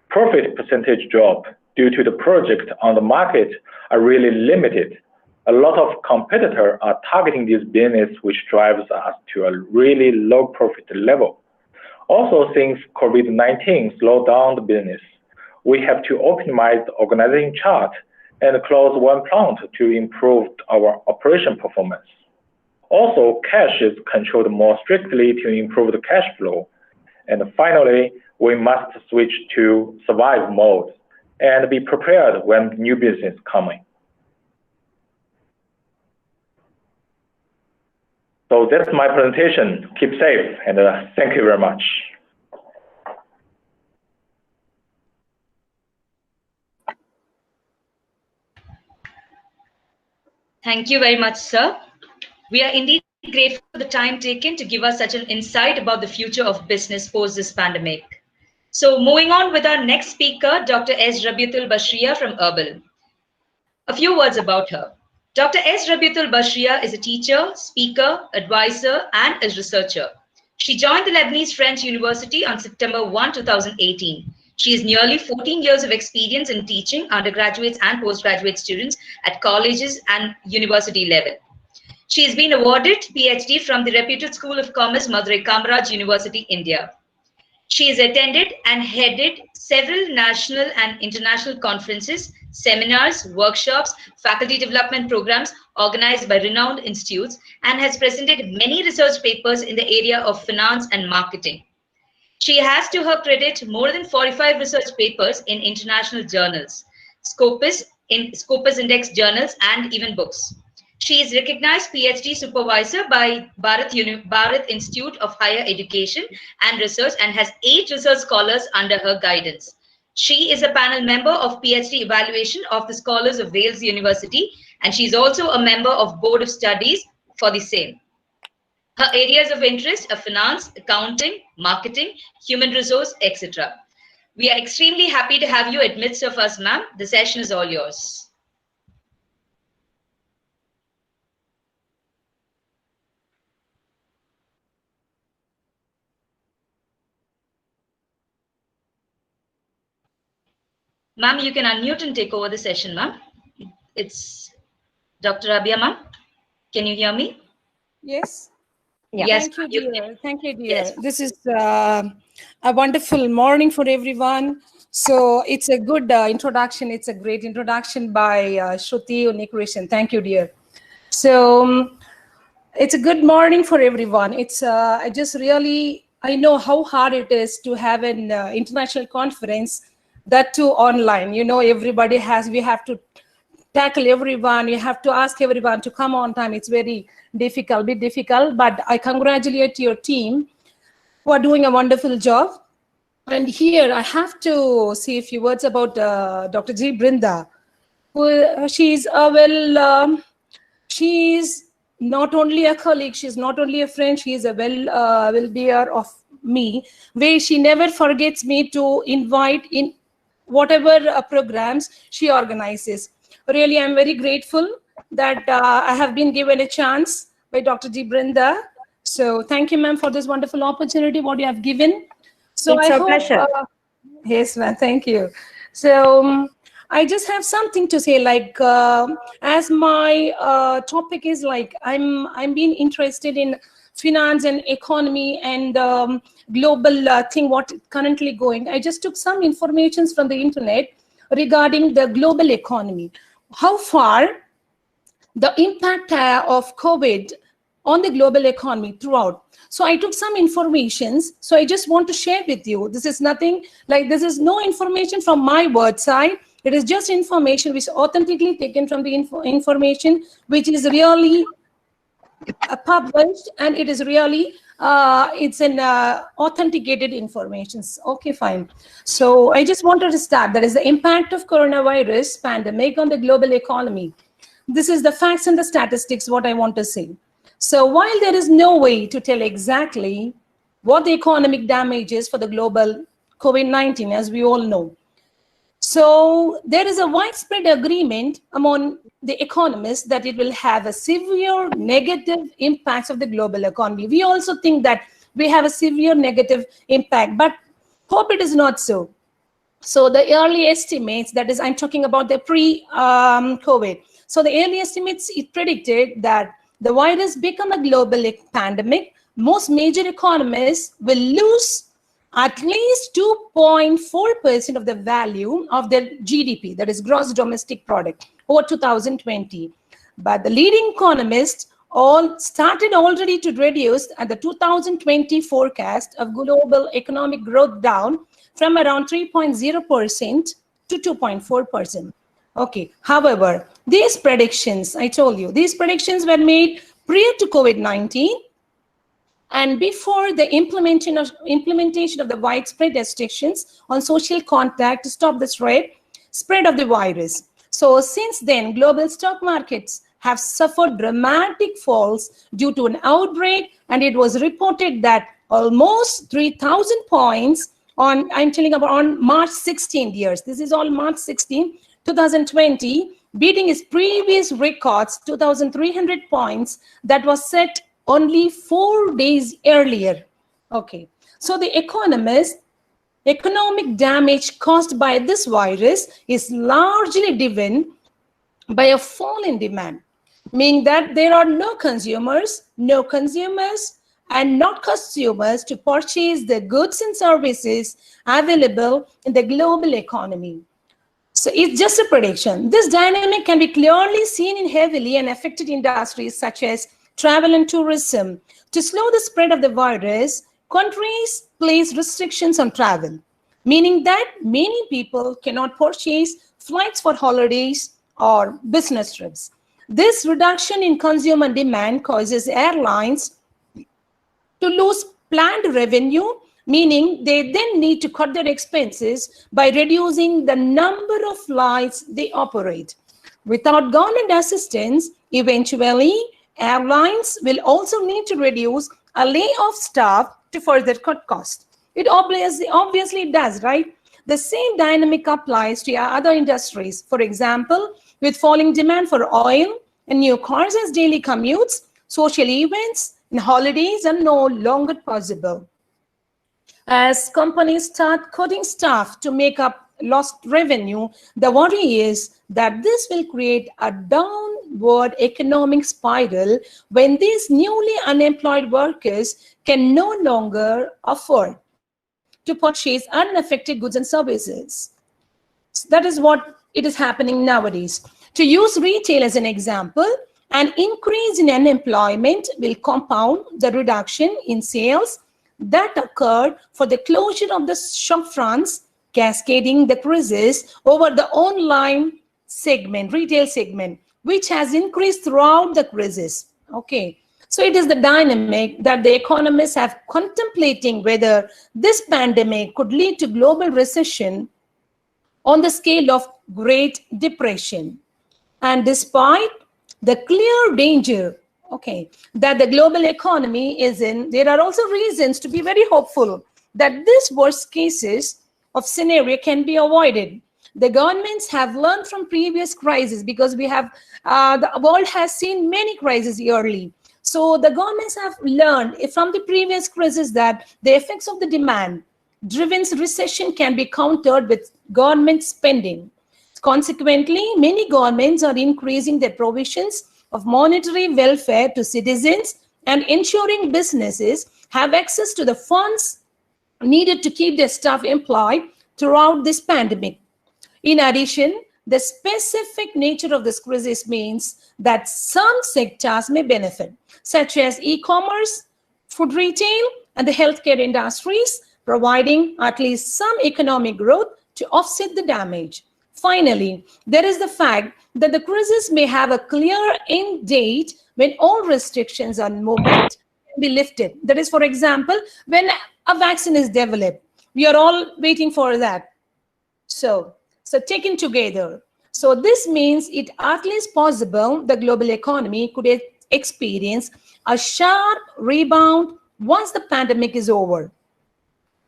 Profit percentage drop due to the project on the market are really limited. A lot of competitors are targeting this business, which drives us to a really low profit level. Also, since COVID-19 slowed down the business, we have to optimize the organizing chart and close one plant to improve our operation performance. Also, cash is controlled more strictly to improve the cash flow. And finally, we must switch to survive mode and be prepared when new business coming. So that's my presentation. Keep safe and thank you very much. Thank you very much, sir. We are indeed grateful for the time taken to give us such an insight about the future of business post this pandemic. So moving on with our next speaker, Dr. S. Rabiatul Bashriya from Erbil. A few words about her. Dr. S. Rabiatul Bashriya is a teacher, speaker, advisor, and a researcher. She joined the Lebanese French University on September 1, 2018. She has nearly 14 years of experience in teaching undergraduates and postgraduate students at colleges and university level. She has been awarded PhD from the reputed School of Commerce, Madurai Kamaraj University, India. She has attended and headed several national and international conferences, seminars, workshops, faculty development programs organized by renowned institutes, and has presented many research papers in the area of finance and marketing. She has to her credit more than 45 research papers in international journals, Scopus Index journals, and even books. She is recognized PhD supervisor by Bharat Institute of Higher Education and Research and has 8 research scholars under her guidance. She is a panel member of PhD evaluation of the Scholars of Wales University, and she is also a member of Board of Studies for the same. Her areas of interest are finance, accounting, marketing, human resource, etc. We are extremely happy to have you amidst of us, ma'am. The session is all yours. Ma'am, you can unmute and take over the session, ma'am. It's Dr. Rabia, ma'am. Can you hear me? Yes. Yeah. Yes. Thank you, dear. Thank you, dear. Yes. This is a wonderful morning for everyone. So it's a good introduction. It's a great introduction by Shruti Unikrishan. Thank you, dear. So it's a good morning for everyone. It's I just really, I know how hard it is to have an international conference, that too online. You know, everybody has, we have to tackle everyone. You have to ask everyone to come on time. It's very difficult, but I congratulate your team for doing a wonderful job. And here I have to say a few words about Dr. G. Brinda, who she's She is not only a colleague, she's not only a friend, she is a well-beer of me, where she never forgets me to invite in whatever programs she organizes. Really, I'm very grateful that I have been given a chance by Dr. G. Brinda. So thank you, ma'am, for this wonderful opportunity, what you have given. So It's I our hope, pleasure. yes, ma'am, thank you. So I just have something to say, like, as my topic is like, I'm being interested in finance and economy and global thing, what currently going. I just took some information from the internet regarding the global economy. How far the impact of COVID on the global economy throughout. So I took some informations. So I just want to share with you. This is nothing like, this is no information from my website. It is just information which is authentically taken from the information which is really published, and it is really it's an authenticated information. Okay, fine. So I just wanted to start. That is the impact of coronavirus pandemic on the global economy. This is the facts and the statistics, what I want to say. So while there is no way to tell exactly what the economic damage is for the global COVID-19, as we all know, so there is a widespread agreement among the economists that it will have a severe negative impacts of the global economy. We also think that we have a severe negative impact, but hope it is not so. So the early estimates, that is, I'm talking about the pre-COVID. So the early estimates, it predicted that the virus become a global pandemic. Most major economies will lose at least 2.4% of the value of their GDP, that is gross domestic product, over 2020. But the leading economists all started already to reduce at the 2020 forecast of global economic growth down from around 3.0% to 2.4%. Okay, however, these predictions, I told you, these predictions were made prior to COVID-19 and before the implementation of the widespread restrictions on social contact to stop the spread of the virus. So since then, global stock markets have suffered dramatic falls due to an outbreak, and it was reported that almost 3,000 points on, I'm telling about on March 16th years. This is all March 16, 2020, beating its previous records, 2,300 points that was set only 4 days earlier. Okay, so the economic damage caused by this virus is largely driven by a fall in demand, meaning that there are no consumers, and not consumers to purchase the goods and services available in the global economy. So it's just a prediction. This dynamic can be clearly seen in heavily and affected industries such as travel and tourism. To slow the spread of the virus, countries place restrictions on travel, meaning that many people cannot purchase flights for holidays or business trips. This reduction in consumer demand causes airlines to lose planned revenue, meaning they then need to cut their expenses by reducing the number of flights they operate. Without government assistance, eventually, airlines will also need to reduce a layoff staff to further cut costs. It obviously does, right? The same dynamic applies to other industries. For example, with falling demand for oil and new cars as daily commutes, social events and holidays are no longer possible. As companies start cutting staff to make up lost revenue, the worry is that this will create a downward economic spiral when these newly unemployed workers can no longer afford to purchase unaffected goods and services. So that is what it is happening nowadays. To use retail as an example, an increase in unemployment will compound the reduction in sales that occurred for the closure of the shop fronts, cascading the crisis over the online segment, retail segment, which has increased throughout the crisis. Okay, so it is the dynamic that the economists have contemplating whether this pandemic could lead to global recession on the scale of Great Depression. And despite the clear danger, okay, that the global economy is in, there are also reasons to be very hopeful that this worst cases of scenario can be avoided. The governments have learned from previous crises, because we have, the world has seen many crises yearly. So the governments have learned from the previous crisis that the effects of the demand-driven recession can be countered with government spending. Consequently, many governments are increasing their provisions of monetary welfare to citizens and ensuring businesses have access to the funds needed to keep their staff employed throughout this pandemic. In addition, the specific nature of this crisis means that some sectors may benefit, such as e-commerce, food retail, and the healthcare industries, providing at least some economic growth to offset the damage. Finally, there is the fact that the crisis may have a clear end date when all restrictions on movement can be lifted. That is, for example, when a vaccine is developed. We are all waiting for that. So taken together, so this means it at least possible the global economy could experience a sharp rebound once the pandemic is over.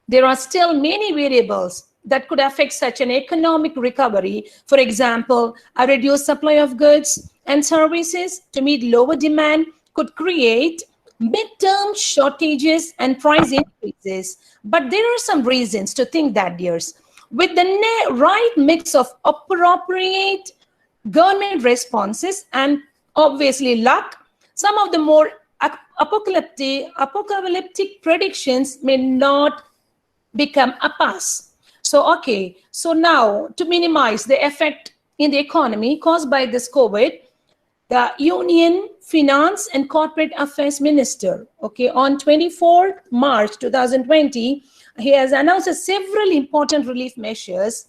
There are still many variables that could affect such an economic recovery. For example, a reduced supply of goods and services to meet lower demand could create mid-term shortages and price increases. But there are some reasons to think that, dears. With the right mix of appropriate government responses and obviously luck, some of the more apocalyptic predictions may not become a pass. So, okay, so now to minimize the effect in the economy caused by this COVID, the Union Finance and Corporate Affairs Minister, okay, on 24th March 2020, he has announced several important relief measures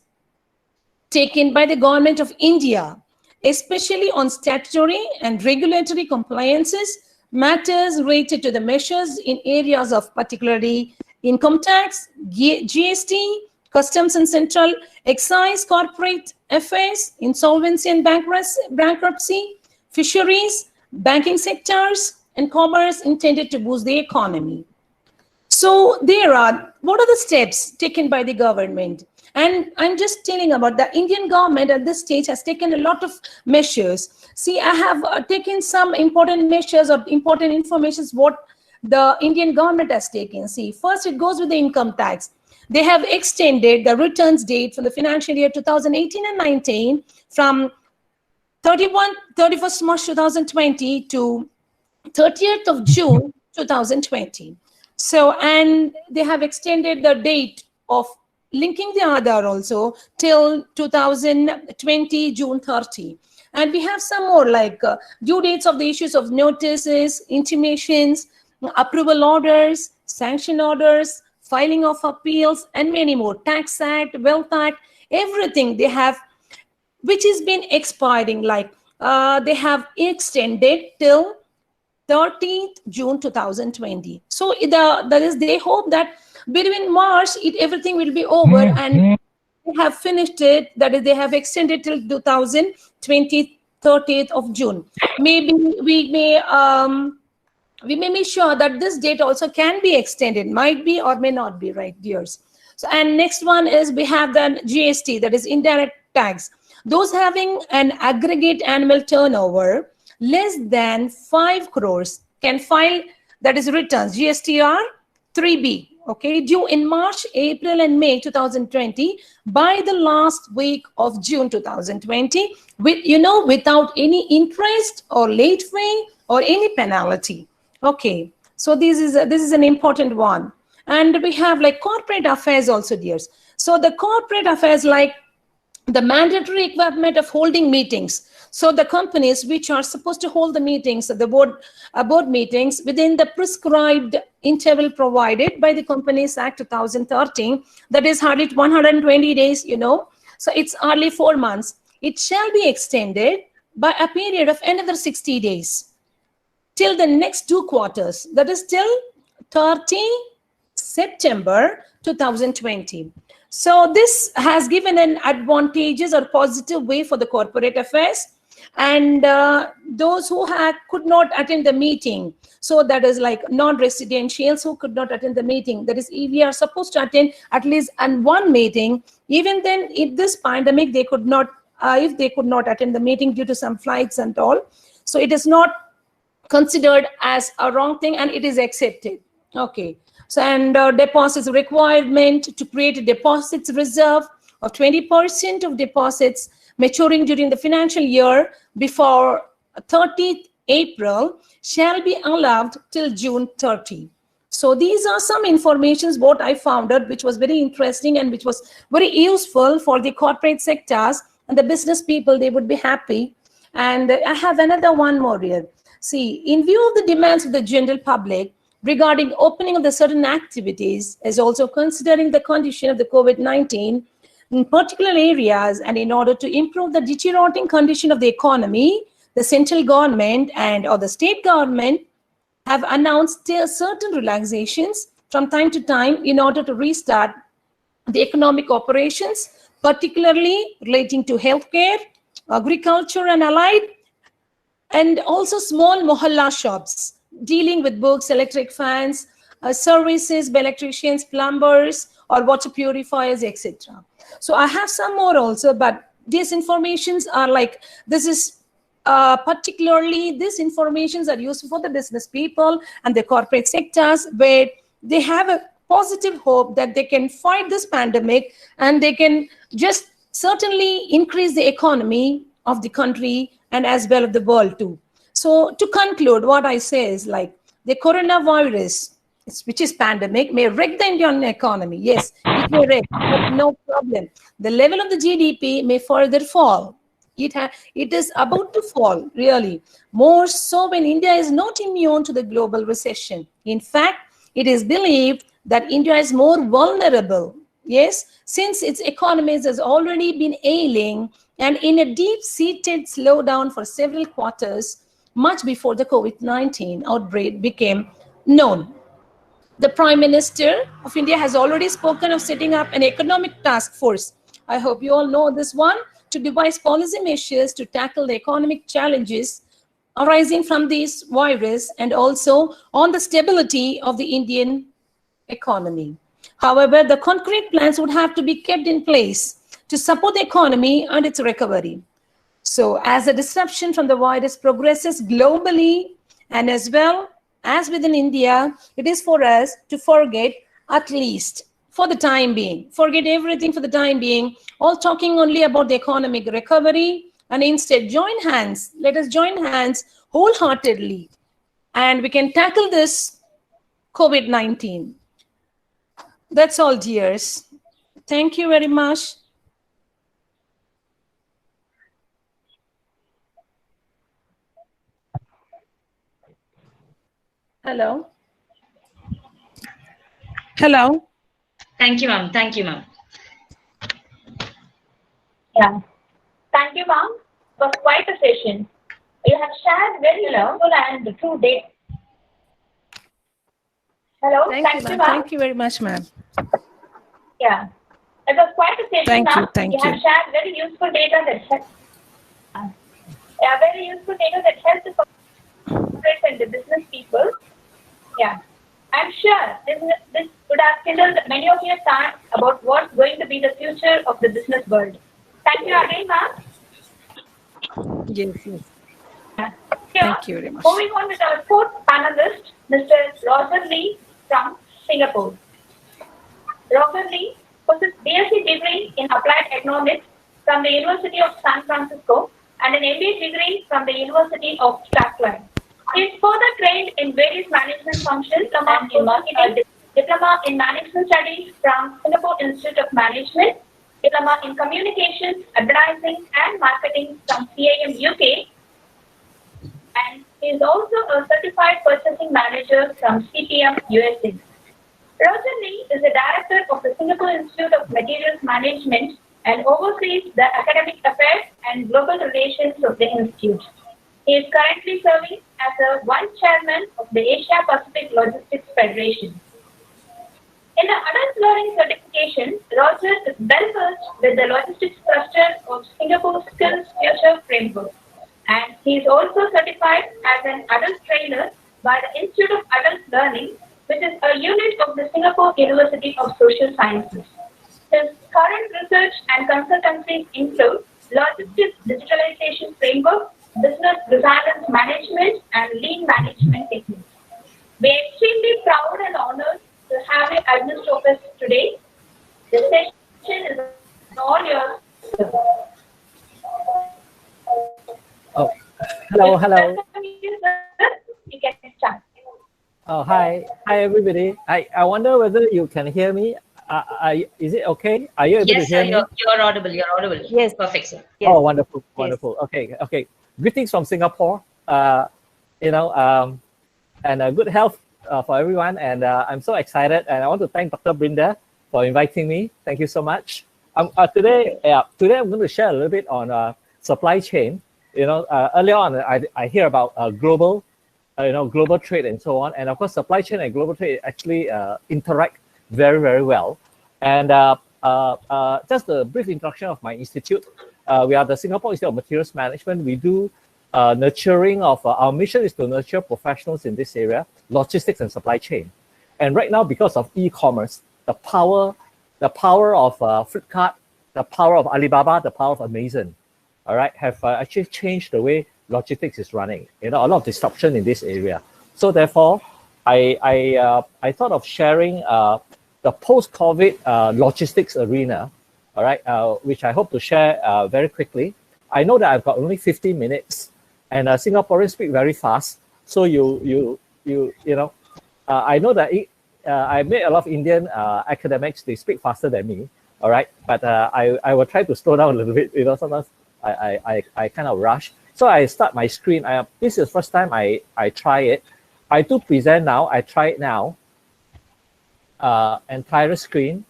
taken by the government of India, especially on statutory and regulatory compliances, matters related to the measures in areas of particularly income tax, GST, customs and central excise, corporate affairs, insolvency and bankruptcy, fisheries, banking sectors, and commerce intended to boost the economy. So what are the steps taken by the government? And I'm just telling about the Indian government at this stage has taken a lot of measures. See, I have taken some important measures or important information what the Indian government has taken. See, first it goes with the income tax. They have extended the returns date from the financial year 2018 and 19 from 31st March 2020 to 30th of June 2020. So, and they have extended the date of linking the Aadhaar also till 2020 June 30. And we have some more like due dates of the issues of notices, intimations, approval orders, sanction orders, filing of appeals, and many more. Tax Act, Wealth Act, everything they have, which has been expiring, like they have extended till 30th June 2020. So that is, they hope that between March, everything will be over and they have finished it. That is, they have extended till 2020, 30th of June. Maybe we may be sure that this date also can be extended, might be or may not be, right, dears? So, and next one is we have the GST, that is indirect tax. Those having an aggregate annual turnover less than 5 crores can file, that is returns, GSTR 3B, okay, due in March, April, and May 2020 by the last week of June 2020, without any interest or late fee or any penalty. Okay, so this is an important one. And we have like corporate affairs also, dears. So the corporate affairs, like the mandatory requirement of holding meetings. So the companies which are supposed to hold the meetings, the board meetings within the prescribed interval provided by the Companies Act 2013, that is hardly 120 days, So it's hardly 4 months. It shall be extended by a period of another 60 days till the next 2 quarters. That is till 30 September 2020. So this has given an advantageous or positive way for the corporate affairs And those who could not attend the meeting, so that is like non-residentials who could not attend the meeting, that is, if we are supposed to attend at least one meeting, even then in this pandemic they could not, if they could not attend the meeting due to some flights and all, so it is not considered as a wrong thing and it is accepted. Okay, so and deposits requirement to create a deposits reserve of 20% of deposits maturing during the financial year before 30th April shall be allowed till June 30. So these are some informations what I found out, which was very interesting and which was very useful for the corporate sectors and the business people. They would be happy. And I have another one more here. See, in view of the demands of the general public regarding opening of the certain activities, as also considering the condition of the COVID-19 in particular areas, and in order to improve the deteriorating condition of the economy, the central government and or the state government have announced certain relaxations from time to time in order to restart the economic operations, particularly relating to healthcare, agriculture and allied, and also small mohalla shops dealing with books, electric fans, services by electricians, plumbers, or water purifiers, etc. So I have some more also, but these informations are like, this is particularly, these informations are useful for the business people and the corporate sectors, where they have a positive hope that they can fight this pandemic and they can just certainly increase the economy of the country and as well of the world too. So to conclude, what I say is like, the coronavirus, which is pandemic, may wreck the Indian economy. Yes, it may wreck, but no problem. The level of the GDP may further fall. It is about to fall, really. More so when India is not immune to the global recession. In fact, it is believed that India is more vulnerable, yes, since its economies has already been ailing and in a deep-seated slowdown for several quarters, much before the COVID-19 outbreak became known. The Prime Minister of India has already spoken of setting up an economic task force. I hope you all know this one, to devise policy measures to tackle the economic challenges arising from this virus and also on the stability of the Indian economy. However, the concrete plans would have to be kept in place to support the economy and its recovery. So as the disruption from the virus progresses globally and as well as within India, it is for us to forget, at least for the time being, forget everything for the time being, all talking only about the economic recovery, and instead join hands. Let us join hands wholeheartedly and we can tackle this COVID-19. That's all, dears. Thank you very much. Hello. Hello. Thank you, ma'am. Thank you, ma'am. Yeah. Thank you, ma'am, for quite a session. You have shared very useful and true data. Hello. Thank you, ma'am. Thank you very much, ma'am. Yeah. It was quite a session, Thank you. ma'am. Thank you. you. Have shared very useful data that helps. Yeah, very useful data that helps the corporate and the business people. Yeah. I'm sure this would have kindled many of your thoughts about what's going to be the future of the business world. Thank you again, ma'am. Yes, yes. Yeah. Thank you very much. Moving on with our fourth panelist, Mr. Roger Lee from Singapore. Roger Lee possesses BSc degree in Applied Economics from the University of San Francisco and an MBA degree from the University of Strathclyde. He is further trained in various management functions and in marketing, diploma in management studies from Singapore Institute of Management, diploma in communications, advertising and marketing from CIM UK, and he is also a certified purchasing manager from CPM USA. Roger Lee is the director of the Singapore Institute of Materials Management and oversees the academic affairs and global relations of the institute. He is currently serving as a vice chairman of the Asia Pacific Logistics Federation. In the adult learning certification, Roger is well versed with the logistics cluster of Singapore's Skills Future Framework. and he is also certified as an adult trainer by the Institute of Adult Learning, which is a unit of the Singapore University of Social Sciences. His current research and consultancies include logistics digitalization framework, business resilience management, and lean management techniques. We are extremely proud and honored to have you amidst of us today. The session is all yours. Oh, hello, hello. You can start. Oh, hi, hi everybody. I wonder whether you can hear me. Is it okay? Are you able Yes, to hear sir, me? you're audible. You're audible. Yes. Perfect, sir. Yes. Oh, wonderful, wonderful. Okay, okay. Greetings from Singapore. You know, and good health for everyone. And I'm so excited. And I want to thank Dr. Brinda for inviting me. Thank you so much. Today I'm going to share a little bit on supply chain. You know, earlier on, I hear about global trade and so on. And of course, supply chain and global trade actually interact very, very well. And just a brief introduction of my institute. We are the Singapore Institute of Materials Management. We do nurturing of, our mission is to nurture professionals in this area, logistics and supply chain. And right now, because of e-commerce, the power of Flipkart, the power of Alibaba, the power of Amazon, all right, have actually changed the way logistics is running. You know, a lot of disruption in this area. So therefore, I thought of sharing the post-COVID logistics arena, all right, which I hope to share very quickly. I know that I've got only 15 minutes, and Singaporeans speak very fast. So you know, I know that I met a lot of Indian academics. They speak faster than me, all right. But I will try to slow down a little bit. You know, sometimes I kind of rush. So I start my screen. This is the first time I try it. I do present now. I try it now. Entire screen.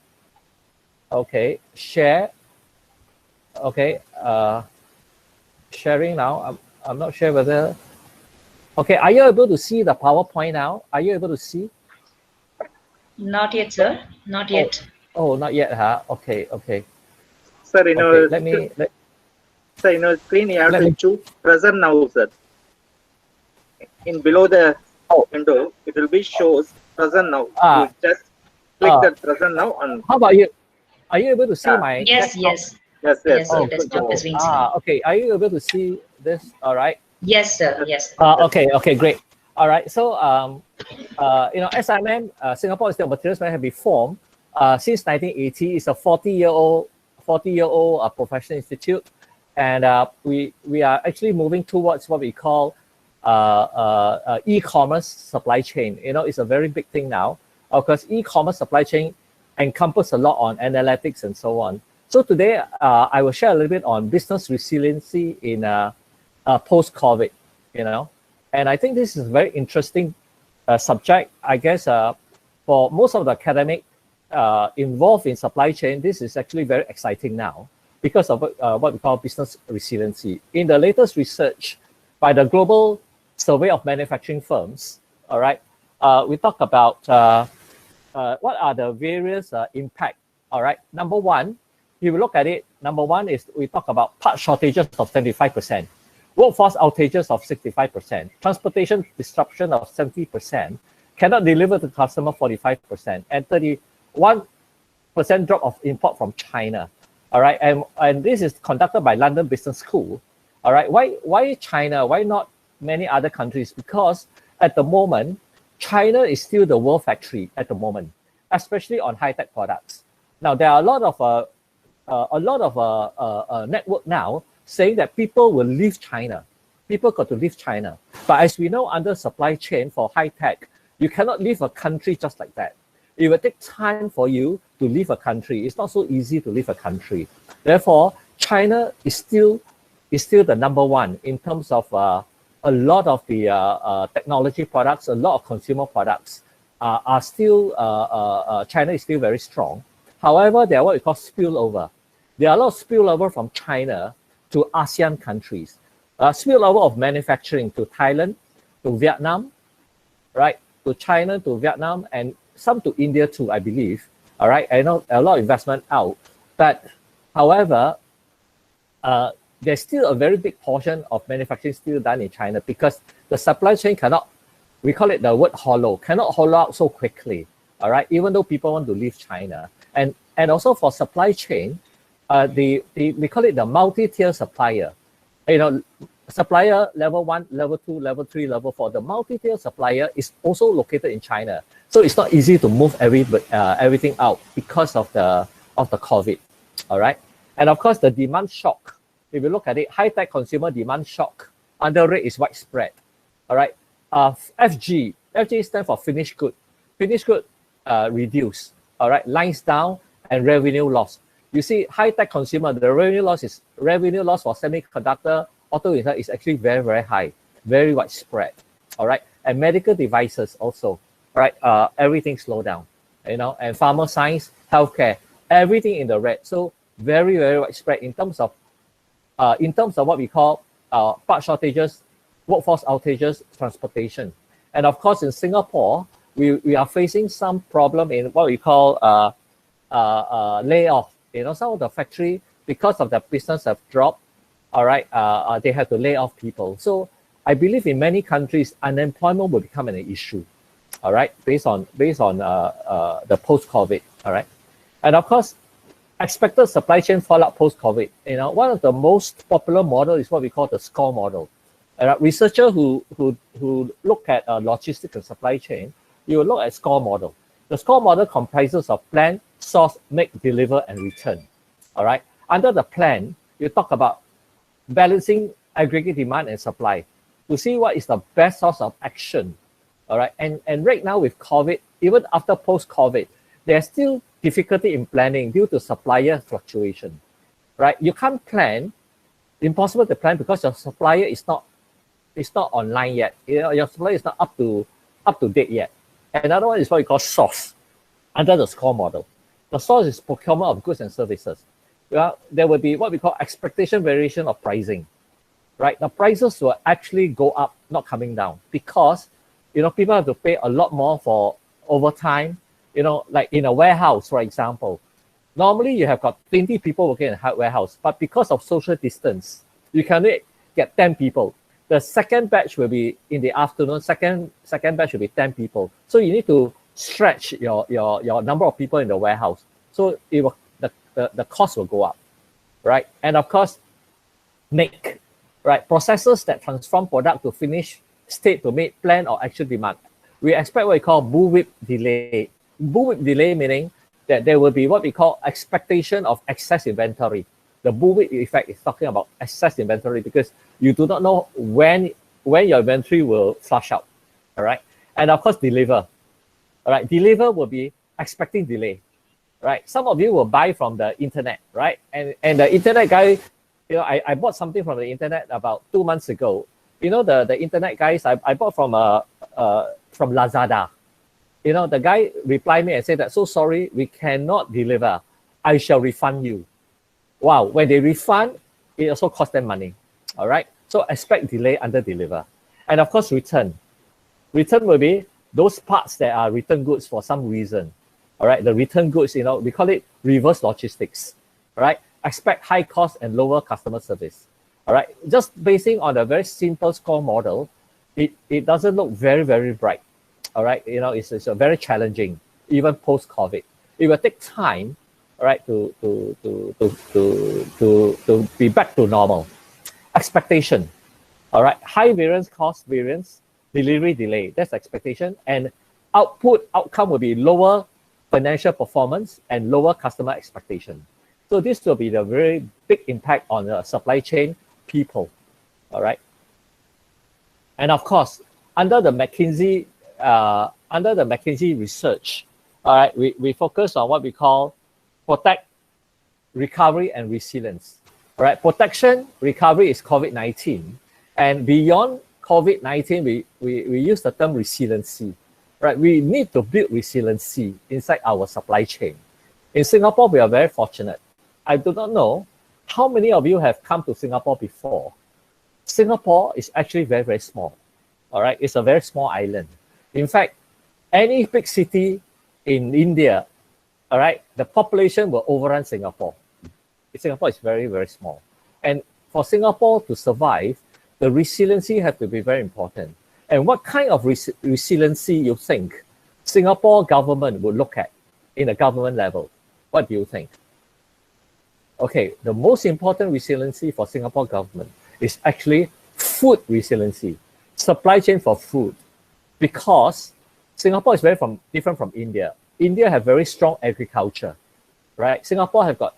Okay, share. Okay, sharing now. I'm not sure whether. Okay, are you able to see the PowerPoint now? Are you able to see? Not yet, sir. Not yet. Oh, not yet, huh? Okay, okay. Sir, you know, okay, sir, you know, screen you have let to me choose present now, sir. In below the window, it will be shows present now. You just click that present now and. How about you? Are you able to see my? Yes, desktop? yes. Yes, yes. Yes, your desktop is being seen. Okay. Are you able to see this? All right. Yes, sir. Yes. Okay. Okay. Great. All right. So, you know, SMM, Singapore Institute of Materials Management, have been formed since 1980. It's a 40-year-old professional institute, and we are actually moving towards what we call e-commerce supply chain. You know, it's a very big thing now. Of course, e-commerce supply chain encompasses a lot on analytics and so on. So today, I will share a little bit on business resiliency in post-COVID, you know. And I think this is a very interesting subject. I guess for most of the academic involved in supply chain, this is actually very exciting now because of what we call business resiliency. In the latest research by the Global Survey of Manufacturing Firms, all right, we talk about what are the various impact, all right. Number one, if you look at it, number one is we talk about part shortages of 75%, workforce outages of 65%, transportation disruption of 70%, cannot deliver to customer 45%, and 31% drop of import from China. All right, and this is conducted by London Business School. All right, why China? Why not many other countries? Because at the moment, China is still the world factory at the moment, especially on high-tech products. Now there are a lot of network now saying that people will leave China. People got to leave China. But as we know, under supply chain for high-tech, you cannot leave a country just like that. It will take time for you to leave a country. It's not so easy to leave a country. Therefore, China is still the number one in terms of a lot of the technology products, a lot of consumer products are still, China is still very strong. However, there are what we call spillover. There are a lot of spillover from China to ASEAN countries. Spillover of manufacturing to Thailand, to Vietnam, right? To China, to Vietnam, and some to India too, I believe. All right, I know a lot of investment out. But however, there's still a very big portion of manufacturing still done in China because the supply chain cannot, we call it the word hollow, cannot hollow out so quickly, all right, even though people want to leave China. And also for supply chain, we call it the multi-tier supplier. You know, supplier level 1, level 2, level 3, level 4. The multi-tier supplier is also located in China. So it's not easy to move everything out because of the COVID, all right? And of course, the demand shock. If you look at it, high-tech consumer demand shock under rate is widespread, all right? FG stands for finished good. Finished good reduce, all right? Lines down and revenue loss. You see, high-tech consumer, the revenue loss for semiconductor, auto is actually very, very high, very widespread, all right? And medical devices also, right? Everything slow down, you know, and pharma science, healthcare, everything in the red. So very, very widespread in terms of what we call part shortages, workforce outages, transportation. And of course, in Singapore, we are facing some problem in what we call layoff. You know, some of the factory, because of the business have dropped, all right, they have to lay off people. So I believe in many countries, unemployment will become an issue, all right, based on the post-COVID, all right. And of course, expected supply chain fallout post-COVID. You know, one of the most popular model is what we call the SCORE model. Researchers who look at logistics and supply chain, you will look at SCORE model. The SCORE model comprises of plan, source, make, deliver, and return. All right. Under the plan, you talk about balancing aggregate demand and supply to see what is the best source of action. All right. And right now with COVID, even after post-COVID, there's still difficulty in planning due to supplier fluctuation. Right. You can't plan, impossible to plan because your supplier is not online yet. You know, your supplier is not up to date yet. Another one is what we call source under the SCORE model. The source is procurement of goods and services. Well, there will be what we call expectation variation of pricing, right? The prices will actually go up, not coming down, because, you know, people have to pay a lot more for overtime. You know, like in a warehouse, for example, normally you have got 20 people working in a warehouse, but because of social distance, you can only get 10 people. The second batch will be in the afternoon. Second batch will be 10 people. So you need to stretch your number of people in the warehouse. So it will, the cost will go up, right? And of course, make, right? Processes that transform product to finished state to meet plan or actual demand. We expect what we call bullwhip delay. Bullwhip delay meaning that there will be what we call expectation of excess inventory. The bullwhip effect is talking about excess inventory because you do not know when your inventory will flush out, all right? And of course, deliver, all right? Deliver will be expecting delay, right? Some of you will buy from the internet, right? And the internet guy, you know, I bought something from the internet about 2 months ago. You know, the internet guys, I bought from Lazada. You know, the guy replied me and said that, so sorry, we cannot deliver. I shall refund you. Wow, when they refund, it also costs them money. All right. So expect delay under deliver. And of course, return. Return will be those parts that are return goods for some reason. All right. The return goods, you know, we call it reverse logistics. All right. Expect high cost and lower customer service. All right. Just basing on a very simple SCORE model, it doesn't look very, very bright. All right. You know, it's very challenging, even post-COVID. It will take time, all right, to be back to normal. Expectation, all right, high variance, cost variance, delivery delay, that's expectation, and outcome will be lower financial performance and lower customer expectation. So this will be the very big impact on the supply chain people, all right. And of course, under the McKinsey research, all right, we focus on what we call protect, recovery, and resilience. All right, protection, recovery is COVID-19. And beyond COVID-19, we use the term resiliency. Right, we need to build resiliency inside our supply chain. In Singapore, we are very fortunate. I do not know how many of you have come to Singapore before. Singapore is actually very, very small. All right, it's a very small island. In fact, any big city in India, all right, the population will overrun Singapore. Singapore is very, very small. And for Singapore to survive, the resiliency has to be very important. And what kind of resiliency you think Singapore government would look at in the government level? What do you think? Okay, the most important resiliency for Singapore government is actually food resiliency, supply chain for food, because Singapore is very different from India. India have very strong agriculture, right? Singapore have got,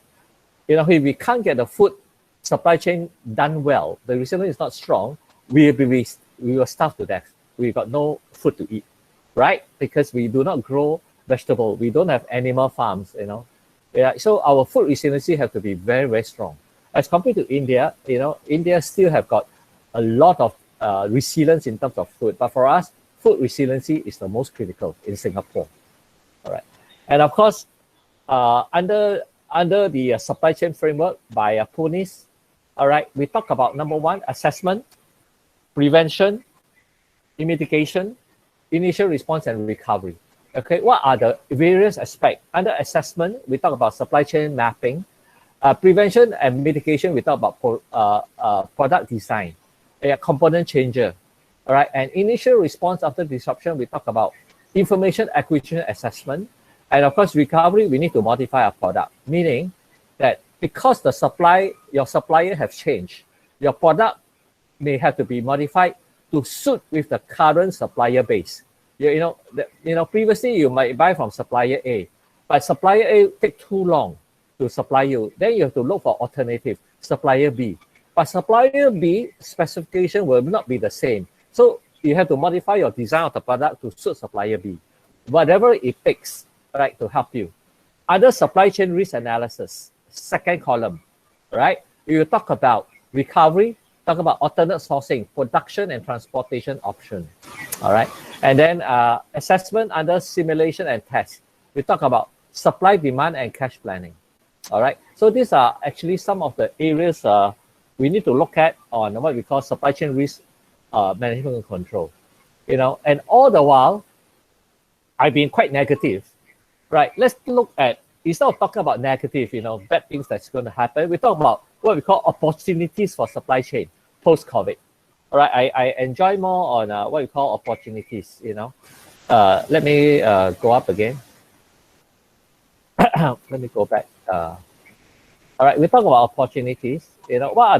if we can't get the food supply chain done well, the resilience is not strong, we will starve to death. We got no food to eat, right? Because we do not grow vegetable, we don't have animal farms, Yeah, so our food resiliency have to be very, very strong. As compared to India, India still have got a lot of resilience in terms of food. But for us, food resiliency is the most critical in Singapore. All right. And of course, under the supply chain framework by PUNIS, all right, we talk about number one, assessment, prevention, mitigation, initial response, and recovery. Okay, what are the various aspects? Under assessment, we talk about supply chain mapping. Prevention and mitigation, we talk about product design, component changer. All right, and initial response after disruption, we talk about information acquisition assessment. And of course, recovery, we need to modify our product, meaning that because your supplier have changed, your product may have to be modified to suit with the current supplier base. Previously you might buy from supplier A, but supplier A take too long to supply you. Then you have to look for alternative, supplier B. But supplier B specification will not be the same. So you have to modify your design of the product to suit supplier B. Whatever it takes, right, to help you. Other supply chain risk analysis, second column, right? You talk about recovery, talk about alternate sourcing, production and transportation option, all right? And then assessment under simulation and test. We talk about supply, demand, and cash planning, all right? So these are actually some of the areas we need to look at on what we call supply chain risk management and control, and all the while, I've been quite negative, right? Let's look at, instead of talking about negative, bad things that's going to happen, we talk about what we call opportunities for supply chain post-COVID. All right, I enjoy more on what we call opportunities, Let me go up again. Let me go back. All right, we talk about opportunities. What are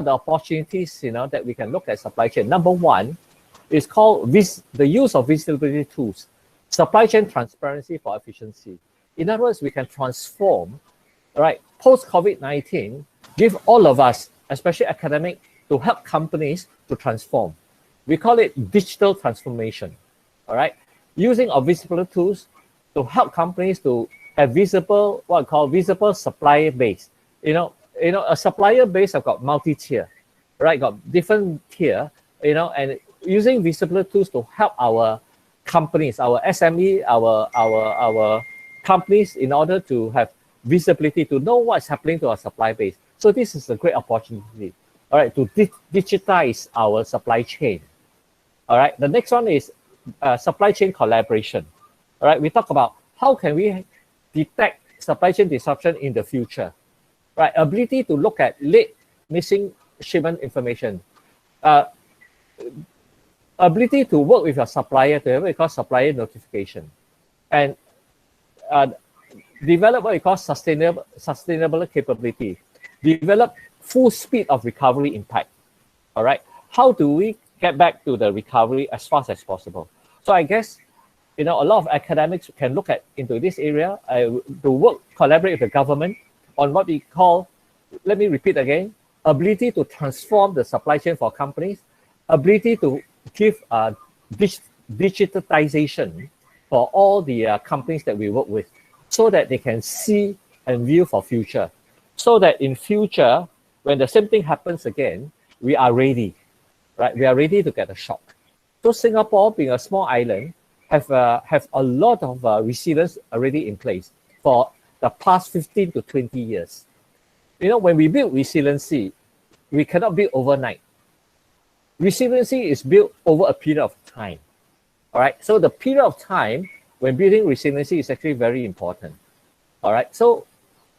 the opportunities, that we can look at supply chain? Number one is called the use of visibility tools, supply chain transparency for efficiency. In other words, we can transform, right, post-COVID-19, give all of us, especially academic, to help companies to transform. We call it digital transformation, all right? Using our visibility tools to help companies to have visible, what we call visible supplier base. A supplier base have got multi-tier, right? Got different tier, and using visibility tools to help our companies, our SME, our companies, in order to have visibility to know what's happening to our supply base. So this is a great opportunity, all right, to digitize our supply chain. All right, the next one is supply chain collaboration. All right, we talk about how can we detect supply chain disruption in the future, right? Ability to look at late missing shipment information. Ability to work with your supplier to have what we call supplier notification, and develop what we call sustainable capability. Develop full speed of recovery impact. All right, how do we get back to the recovery as fast as possible? So I guess a lot of academics can look into this area to collaborate with the government on what we call, let me repeat again, ability to transform the supply chain for companies, ability to give digitalization for all the companies that we work with, so that they can see and view for future, so that in future, when the same thing happens again, we are ready, right? We are ready to get a shock. So Singapore, being a small island, have a lot of resilience already in place for the past 15 to 20 years. When we build resiliency, we cannot build overnight. Resiliency is built over a period of time. All right. So the period of time when building resiliency is actually very important. All right. So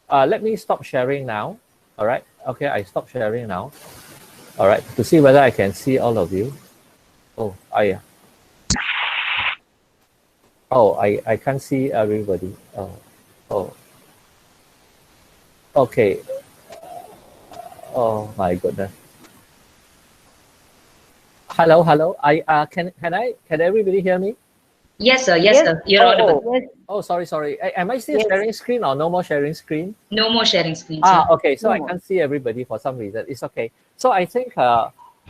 let me stop sharing now. All right. Okay, I stop sharing now. All right, to see whether I can see all of you. Oh, I can't see everybody. Oh. Okay. Oh my goodness. Hello. Can everybody hear me? Yes, sir. Yes, sir. You're audible. Yes. Oh, sorry. Am I still Yes. sharing screen or no more sharing screen? No more sharing screen, sir. Okay. So No I more. can't see everybody for some reason. It's okay. So I think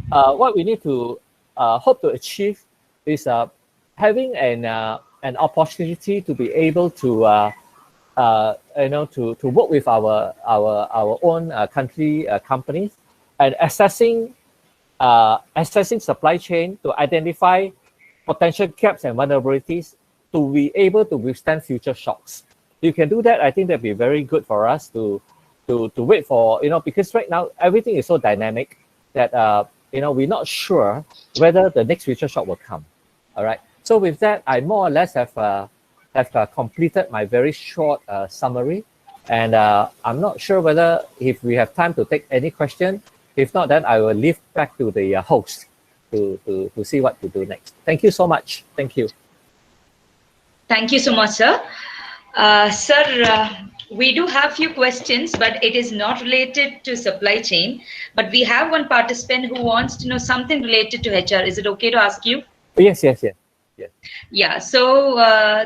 what we need to hope to achieve is having an opportunity to be able to to work with our own country companies and assessing supply chain to identify potential gaps and vulnerabilities to be able to withstand future shocks. You can do that. I think that'd be very good for us to wait for, because right now everything is so dynamic that we're not sure whether the next future shock will come. All right. So with that, I more or less have completed my very short summary, and I'm not sure whether if we have time to take any question. If not, then I will leave back to the host to see what to do next. Thank you so much. Thank you. Thank you so much, sir. Sir, we do have few questions, but it is not related to supply chain. But we have one participant who wants to know something related to HR. Is it okay to ask you? Yes. Yeah. So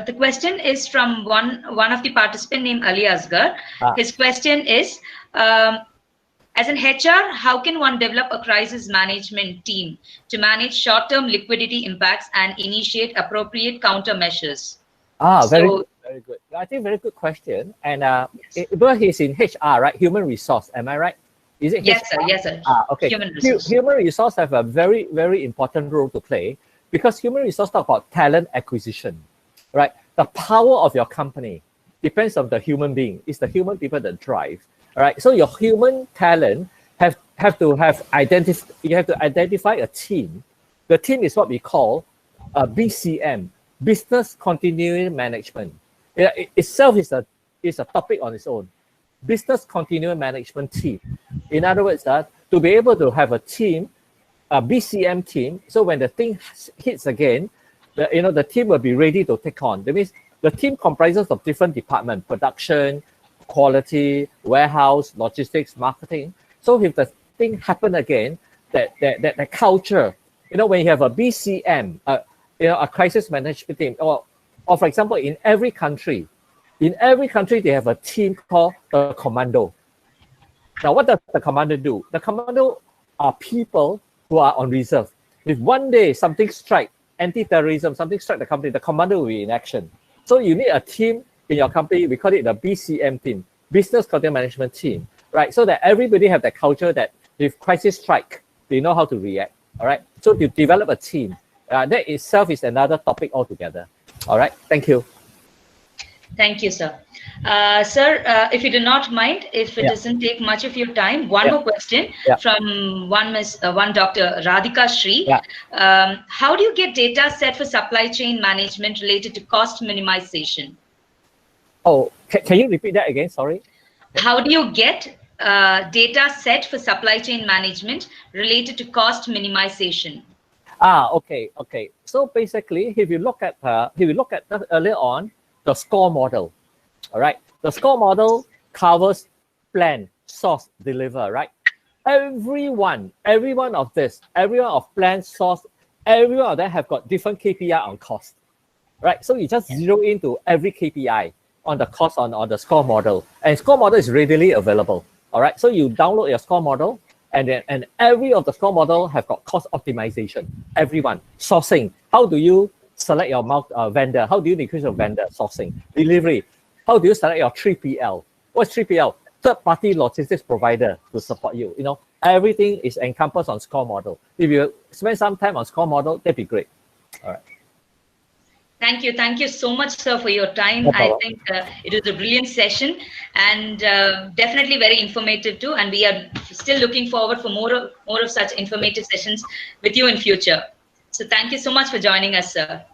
the question is from one of the participant named Ali Asgar. His question is, as an HR, how can one develop a crisis management team to manage short-term liquidity impacts and initiate appropriate countermeasures? Very good. I think very good question. And but he's in HR, right? Human resource. Am I right? Is it? Yes, HR? sir. Yes, sir. Okay. Human resource. Human resource have a very, very important role to play because human resource talk about talent acquisition, right? The power of your company depends on the human being. It's the human people that drive. All right. So your human talent have to you have to identify a team. The team is what we call a BCM, business continuity management. Itself is a topic on its own. Business continuity management team. In other words, to be able to have a team, a BCM team, so when the thing hits again, the team will be ready to take on. That means the team comprises of different departments: production, quality, warehouse, logistics, marketing. So if the thing happen again, that culture, when you have a BCM, a crisis management team, or for example, in every country they have a team called the commando. Now, what does the commando do? The commando are people who are on reserve. If one day something strike, anti-terrorism, something strike the company, the commando will be in action. So you need a team in your company. We call it the BCM team, business continuity management team, right? So that everybody have that culture that if crisis strike, they know how to react. All right. So to develop a team, that itself is another topic altogether. All right. Thank you. Thank you, sir. Sir, if you do not mind, if it doesn't take much of your time, one more question from one Dr. Radhika Sri. How do you get data set for supply chain management related to cost minimization? Oh, can you repeat that again? Sorry. How do you get data set for supply chain management related to cost minimization? Okay. So basically, if you look at earlier on, the SCORE model, all right? The SCORE model covers plan, source, deliver, right? Everyone of plan, source, everyone of them have got different KPI on cost, right? So you just zero into every KPI on the cost on the SCORE model, and SCORE model is readily available, all right? So you download your SCORE model, and every of the SCORE model have got cost optimization. Everyone sourcing. How do you select your vendor? How do you decrease your vendor sourcing? Delivery. How do you select your 3PL? What's 3PL? Third-party logistics provider to support you. Everything is encompassed on SCORE model. If you spend some time on SCORE model, that'd be great. All right. Thank you so much, sir, for your time. No I think it was a brilliant session and definitely very informative too. And we are still looking forward for more of such informative sessions with you in future. So thank you so much for joining us, sir.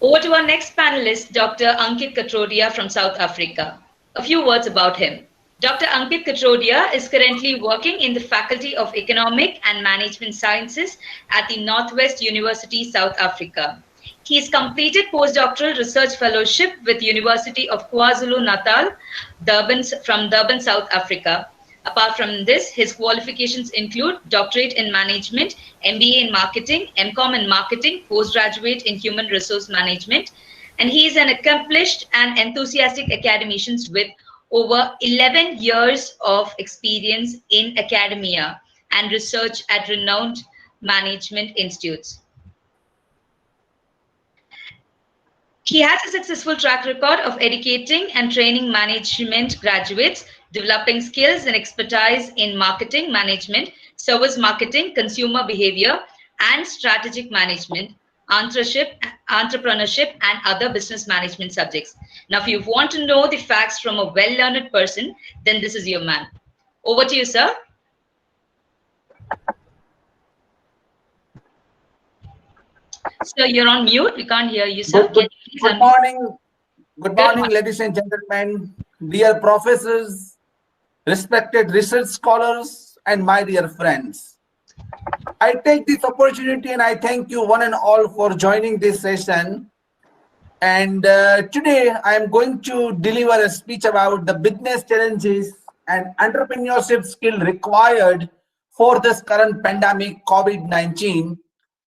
Over to our next panelist, Dr. Ankit Katrodia from South Africa. A few words about him. Dr. Ankit Katrodia is currently working in the Faculty of Economic and Management Sciences at the Northwest University, South Africa. He has completed postdoctoral research fellowship with University of KwaZulu-Natal, from Durban, South Africa. Apart from this, his qualifications include doctorate in management, MBA in marketing, MCom in marketing, postgraduate in human resource management, and he is an accomplished and enthusiastic academician with over 11 years of experience in academia and research at renowned management institutes. He has a successful track record of educating and training management graduates, developing skills and expertise in marketing management, service marketing, consumer behavior, and strategic management, entrepreneurship, and other business management subjects. Now, if you want to know the facts from a well-learned person, then this is your man. Over to you, sir. Sir, you're on mute. We can't hear you, sir. Good morning. Good morning, ladies and gentlemen, dear professors, respected research scholars, and my dear friends. I take this opportunity and I thank you one and all for joining this session. And today I am going to deliver a speech about the business challenges and entrepreneurship skill required for this current pandemic COVID-19.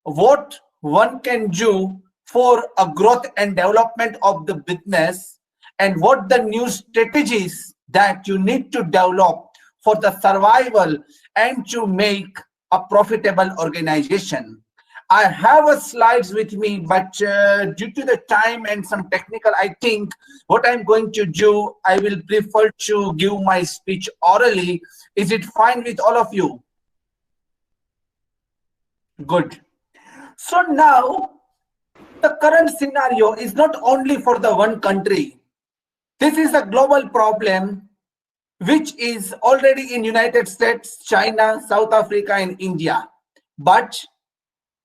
What one can do for a growth and development of the business, and what the new strategies that you need to develop for the survival and to make a profitable organization. I have a slides with me, but due to the time and some technical, I think what I'm going to do, I will prefer to give my speech orally. Is it fine with all of you? Good. So now, the current scenario is not only for the one country. This is a global problem which is already in United States, China, South Africa, and India. But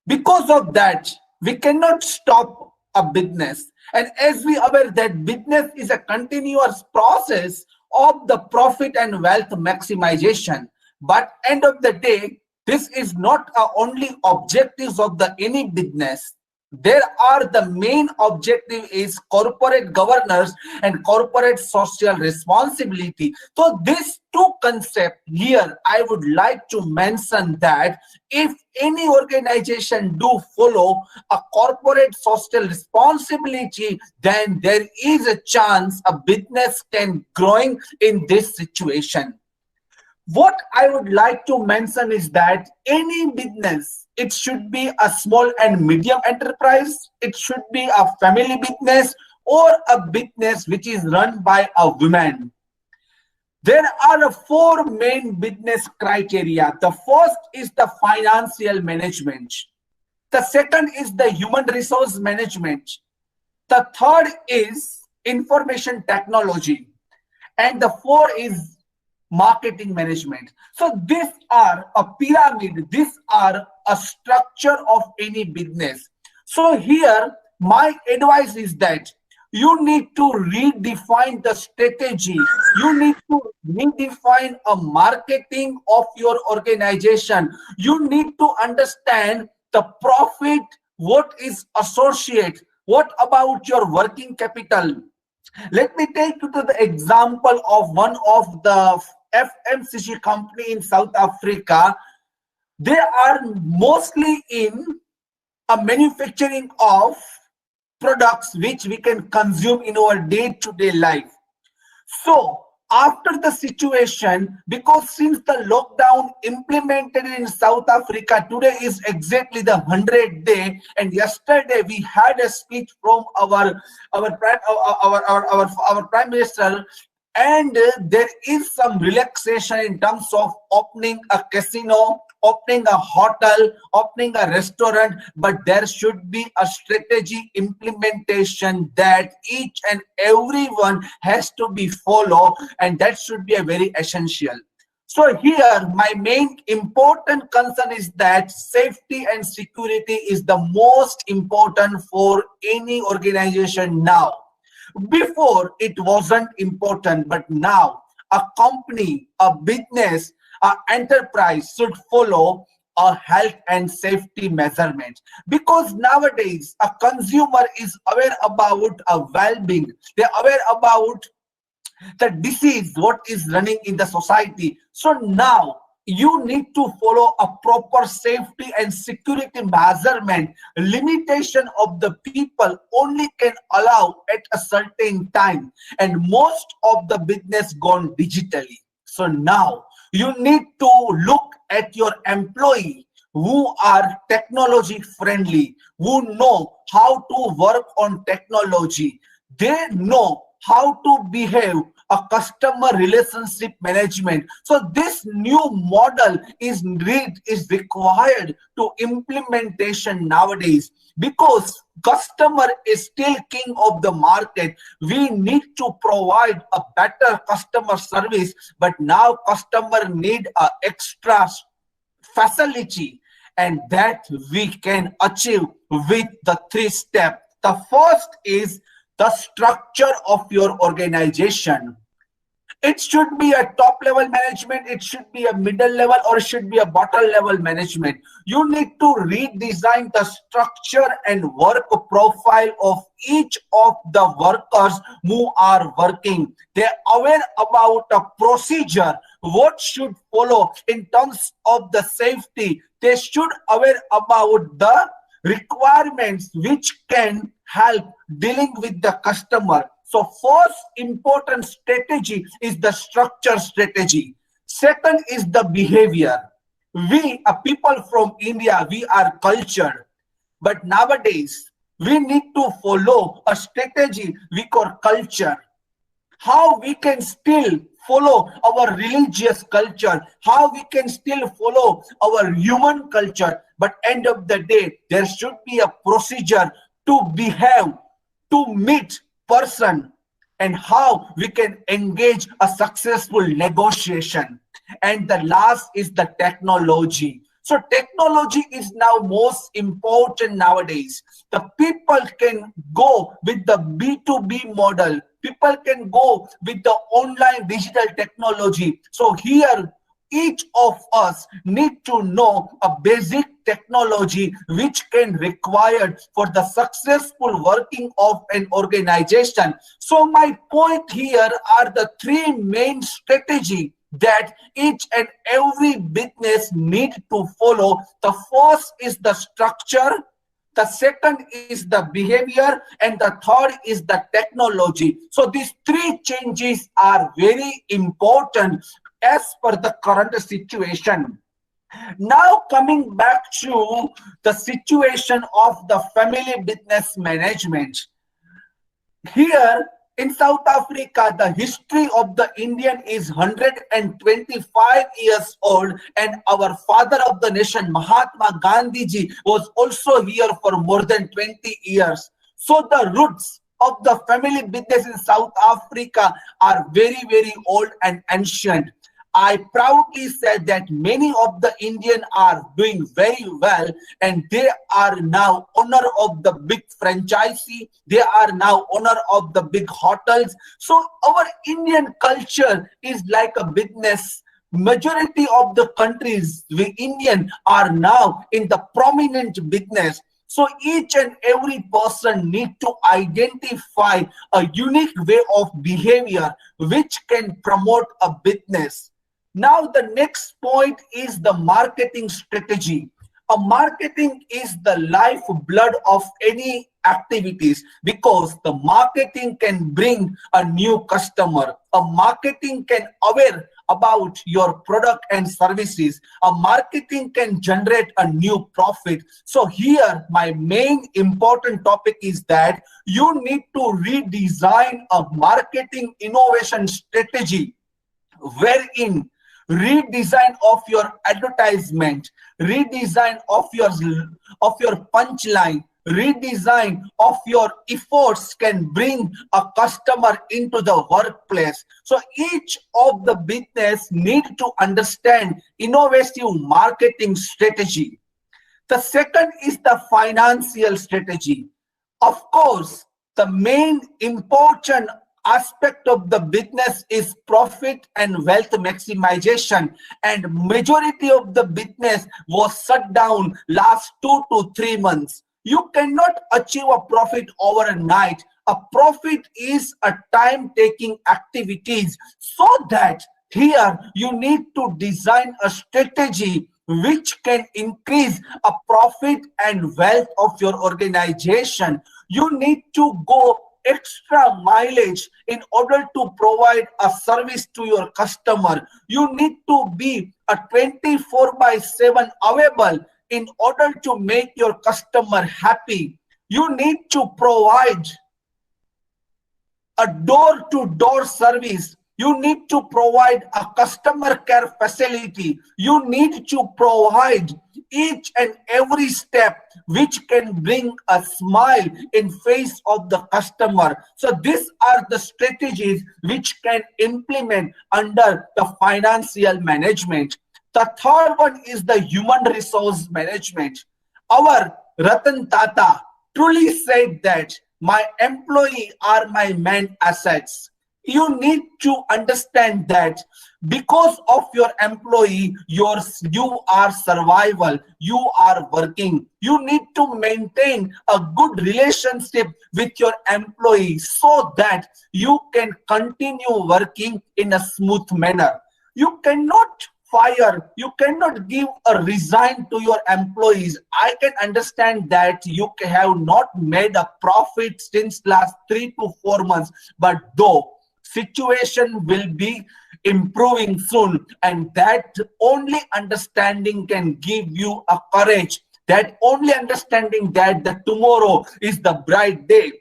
because of that, we cannot stop a business. And as we are aware that business is a continuous process of the profit and wealth maximization. But end of the day, this is not only objectives of the any business. There are the main objective is corporate governance and corporate social responsibility. So these two concepts here, I would like to mention that if any organization do follow a corporate social responsibility, then there is a chance a business can growing in this situation. What I would like to mention is that any business, it should be a small and medium enterprise, it should be a family business, or a business which is run by a woman. There are four main business criteria. The first is the financial management. The second is the human resource management. The third is information technology. And the fourth is marketing management. So these are a pyramid. These are a structure of any business. So here, my advice is that you need to redefine the strategy. You need to redefine a marketing of your organization. You need to understand the profit, what is associated, what about your working capital. Let me take you to the example of one of the FMCG company in South Africa. They are mostly in a manufacturing of products which we can consume in our day-to-day life. So after the situation, because since the lockdown implemented in South Africa, today is exactly the 100th day, and yesterday we had a speech from our Prime Minister, and there is some relaxation in terms of opening a casino, opening a hotel, opening a restaurant, but there should be a strategy implementation that each and everyone has to be followed, and that should be a very essential. So here my main important concern is that safety and security is the most important for any organization now. Before it wasn't important, but now a company, a business, a enterprise should follow a health and safety measurement, because nowadays a consumer is aware about a well-being. They're aware about the disease what is running in the society. So now you need to follow a proper safety and security measurement. Limitation of the people only can allow at a certain time, and most of the business gone digitally. So now you need to look at your employee who are technology friendly, who know how to work on technology. They know how to behave a customer relationship management. So this new model is required to implementation nowadays, because customer is still king of the market. We need to provide a better customer service, but now customer need a extra facility, and that we can achieve with the 3 steps. The first is the structure of your organization. It should be a top level management, it should be a middle level, or it should be a bottom level management. You need to redesign the structure and work profile of each of the workers who are working. They're aware about a procedure, what should follow in terms of the safety. They should aware about the requirements which can help dealing with the customer. So first important strategy is the structure strategy. Second is the behavior. We are people from India, we are cultured, but nowadays we need to follow a strategy we call culture. How we can still follow our religious culture, how we can still follow our human culture, but end of the day there should be a procedure to behave, to meet person, and how we can engage a successful negotiation. And the last is the technology. So technology is now most important nowadays. The people can go with the B2B model. People can go with the online digital technology. So here, each of us need to know a basic technology which can required for the successful working of an organization. So my point here are the 3 main strategies that each and every business need to follow. The first is the structure, the second is the behavior, and the third is the technology. So these 3 changes are very important as per the current situation. Now coming back to the situation of the family business management. Here in South Africa, the history of the Indian is 125 years old, and our father of the nation, Mahatma Gandhi ji, was also here for more than 20 years. So the roots of the family business in South Africa are very, very old and ancient. I proudly said that many of the Indians are doing very well, and they are now owner of the big franchisee. They are now owner of the big hotels. So our Indian culture is like a business. Majority of the countries, we Indian are now in the prominent business. So each and every person need to identify a unique way of behavior which can promote a business. Now the next point is the marketing strategy. A marketing is the lifeblood of any activities, because the marketing can bring a new customer. A marketing can aware about your product and services. A marketing can generate a new profit. So here my main important topic is that you need to redesign a marketing innovation strategy, wherein redesign of your advertisement, redesign of your punchline, redesign of your efforts can bring a customer into the workplace. So each of the business need to understand innovative marketing strategy. The second is the financial strategy. Of course, the main important aspect of the business is profit and wealth maximization, and majority of the business was shut down last 2 to 3 months. You cannot achieve a profit overnight. A profit is a time-taking activities, so that here you need to design a strategy which can increase a profit and wealth of your organization. You need to go extra mileage in order to provide a service to your customer. You need to be a 24/7 available in order to make your customer happy. You need to provide a door-to-door service. You need to provide a customer care facility. You need to provide each and every step which can bring a smile in face of the customer. So these are the strategies which can implement under the financial management. The third one is the human resource management. Our Ratan Tata truly said that my employee are my main assets. You need to understand that because of your employee, you are survival, you are working. You need to maintain a good relationship with your employee so that you can continue working in a smooth manner. You cannot fire, you cannot give a resign to your employees. I can understand that you have not made a profit since last 3 to 4 months, but though situation will be improving soon, and that only understanding can give you a courage, that only understanding that the tomorrow is the bright day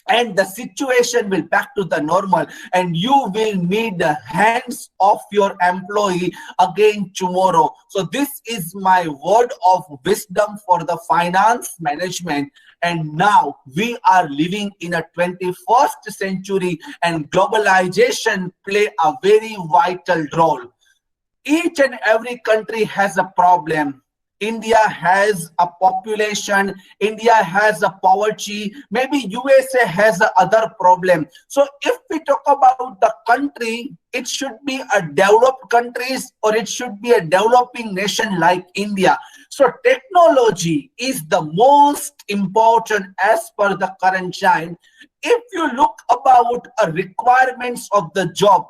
and the situation will back to the normal, and you will need the hands of your employee again tomorrow. So this is my word of wisdom for the finance management. And now we are living in a 21st century, and globalization play a very vital role. Each and every country has a problem. India has a population, India has a poverty, maybe USA has a other problem. So if we talk about the country, it should be a developed countries or it should be a developing nation like India. So technology is the most important as per the current time. If you look about requirements of the job,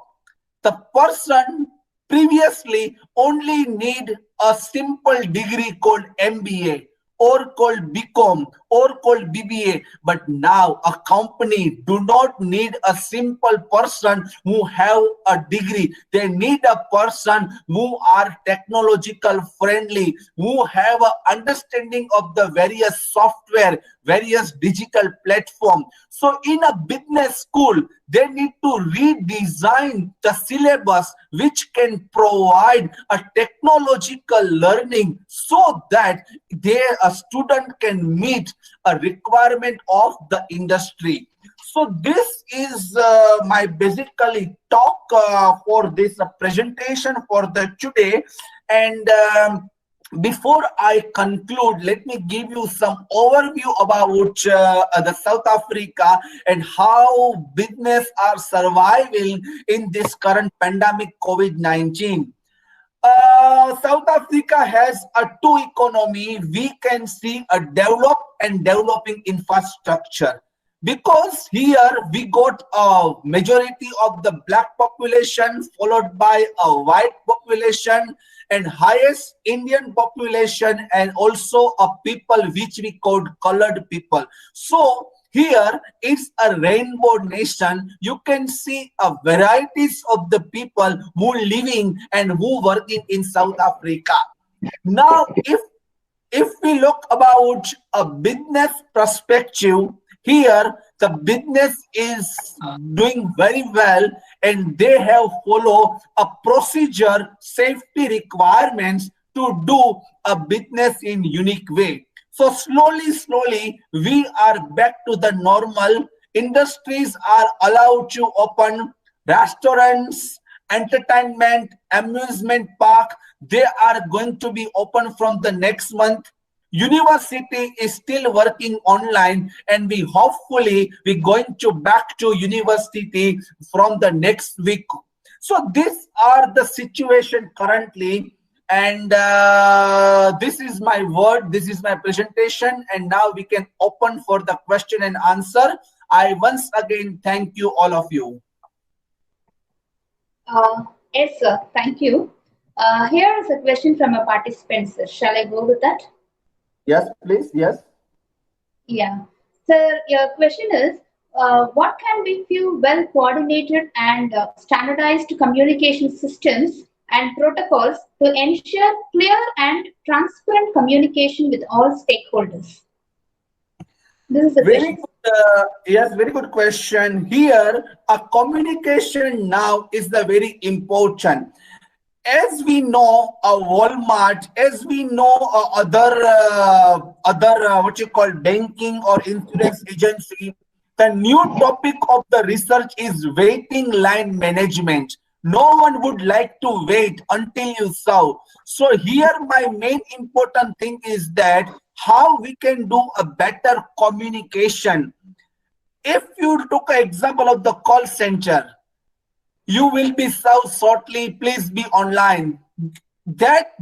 the person previously only need a simple degree called MBA or called BCom or called BBA, but now a company do not need a simple person who have a degree. They need a person who are technological friendly, who have an understanding of the various software, various digital platform. So in a business school, they need to redesign the syllabus which can provide a technological learning so that a student can meet a requirement of the industry. So this is my basically talk for this presentation for the today. And before I conclude, let me give you some overview about the South Africa and how business are surviving in this current pandemic COVID-19. South Africa has a two economy. We can see a developed and developing infrastructure, because here we got a majority of the black population followed by a white population and highest Indian population, and also a people which we called colored people. So here it's a rainbow nation. You can see a varieties of the people who living and who working in South Africa. Now, if we look about a business perspective, here the business is doing very well, and they have followed a procedure, safety requirements to do a business in unique way. So slowly, we are back to the normal. Industries are allowed to open, restaurants, entertainment, amusement park, they are going to be open from the next month. University is still working online, and we hopefully we're going to back to university from the next week. So these are the situation currently, and this is my word, this is my presentation, and now we can open for the question and answer. I once again thank you, all of you. Yes, sir. Thank you. Here is a question from a participant, sir. Shall I go with that? Yes, please. Yes. Yeah. Sir, your question is, what can be few well coordinated and standardized communication systems and protocols to ensure clear and transparent communication with all stakeholders? This is the Very question. good, yes, very good question. Here, a communication now is the very important. As we know, Walmart, as we know, other what you call banking or insurance agency, the new topic of the research is waiting line management. No one would like to wait until you serve. So here, my main important thing is that how we can do a better communication. If you took an example of the call center, you will be served shortly, please be online. That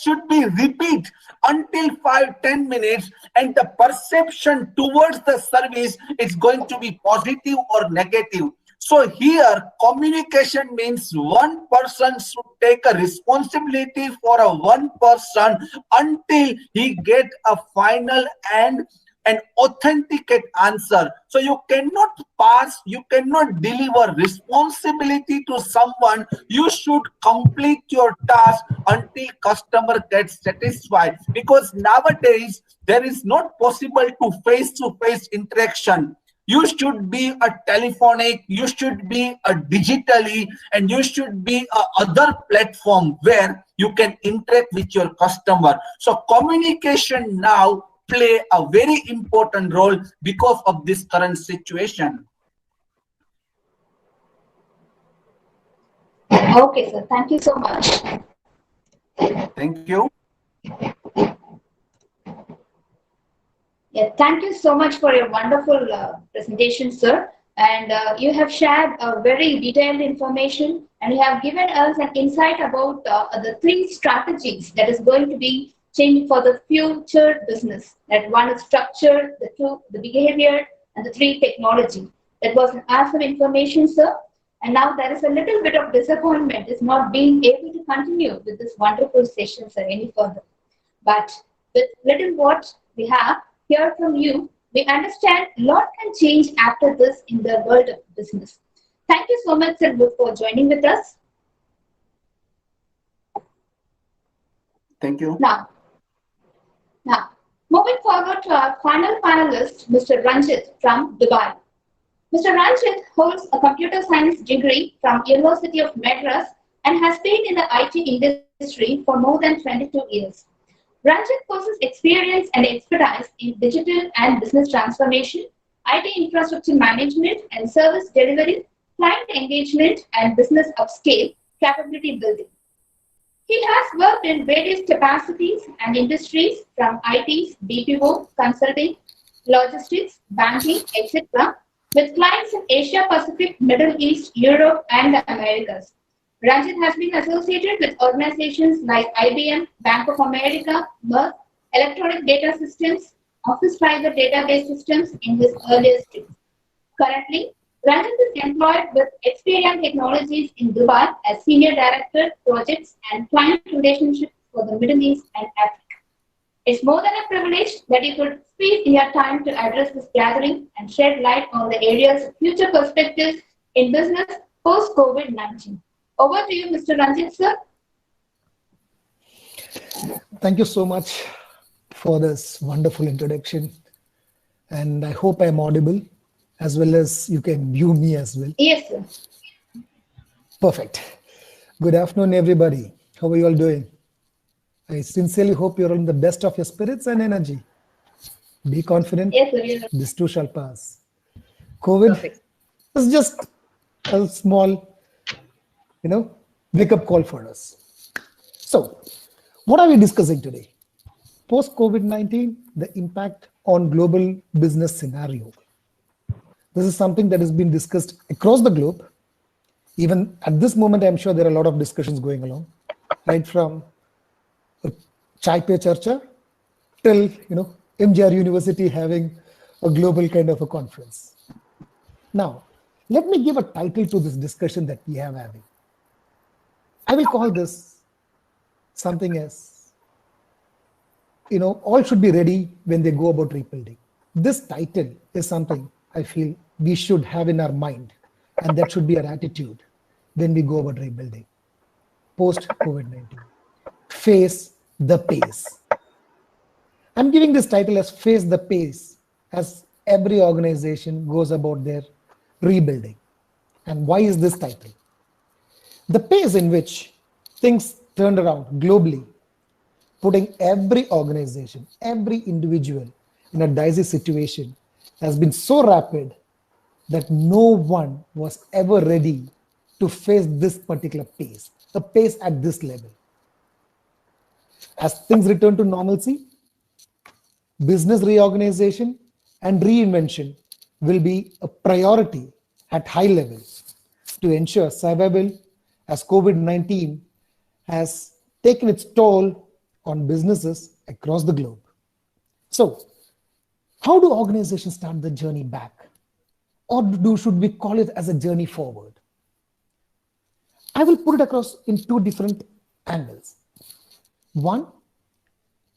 should be repeat until 5-10 minutes, and the perception towards the service is going to be positive or negative. So here, communication means one person should take a responsibility for a one person until he get a final and an authenticate answer. So you cannot pass, you cannot deliver responsibility to someone. You should complete your task until customer gets satisfied, because nowadays there is not possible to face-to-face interaction. You should be a telephonic, you should be a digitally, and you should be a other platform where you can interact with your customer. So communication now play a very important role because of this current situation. Okay, sir. Thank you so much. Thank you. Yeah, thank you so much for your wonderful presentation, sir. And you have shared very detailed information, and you have given us an insight about the three strategies that is going to be changing for the future business. That one is structure, the two, the behavior, and the three, technology. That was an awesome information, sir. And now there is a little bit of disappointment is not being able to continue with this wonderful session, sir, any further. But with little what we have hear from you, we understand a lot can change after this in the world of business. Thank you so much, sir, for joining with us. Thank you. Now, moving forward to our final panelist, Mr. Ranjit from Dubai. Mr. Ranjit holds a computer science degree from University of Madras and has been in the IT industry for more than 22 years. Ranjit possesses experience and expertise in digital and business transformation, IT infrastructure management and service delivery, client engagement, and business upscale capability building. He has worked in various capacities and industries from IT, BPO, consulting, logistics, banking, etc., with clients in Asia Pacific, Middle East, Europe, and the Americas. Ranjit has been associated with organizations like IBM, Bank of America, Merck, Electronic Data Systems, Office Fiber Database Systems in his earliest days. Currently, Ranjit is employed with Experian Technologies in Dubai as Senior Director, Projects and Client Relationships for the Middle East and Africa. It's more than a privilege that you could spare your time to address this gathering and shed light on the areas of future perspectives in business post-COVID-19. Over to you, Mr. Ranjit, sir. Thank you so much for this wonderful introduction. And I hope I'm audible as well as you can view me as well. Yes, sir. Perfect. Good afternoon, everybody. How are you all doing? I sincerely hope you're in the best of your spirits and energy. Be confident. Yes, sir. This too shall pass. COVID is just a small, wake-up call for us. So, what are we discussing today? post-COVID-19, the impact on global business scenario. This is something that has been discussed across the globe. Even at this moment, I'm sure there are a lot of discussions going along, right from Chai Pe Charcha till MGR University having a global kind of a conference. Now, let me give a title to this discussion that we have having. I will call this something as, all should be ready when they go about rebuilding. This title is something I feel we should have in our mind, and that should be our attitude when we go about rebuilding post-COVID-19. Face the pace. I'm giving this title as Face the Pace as every organization goes about their rebuilding. And why is this title? The pace in which things turned around globally, putting every organization, every individual in a dicey situation has been so rapid that no one was ever ready to face this particular pace, the pace at this level. As things return to normalcy, business reorganization and reinvention will be a priority at high levels to ensure survival as COVID-19 has taken its toll on businesses across the globe. So, how do organizations start the journey back? Or should we call it as a journey forward? I will put it across in two different angles. One,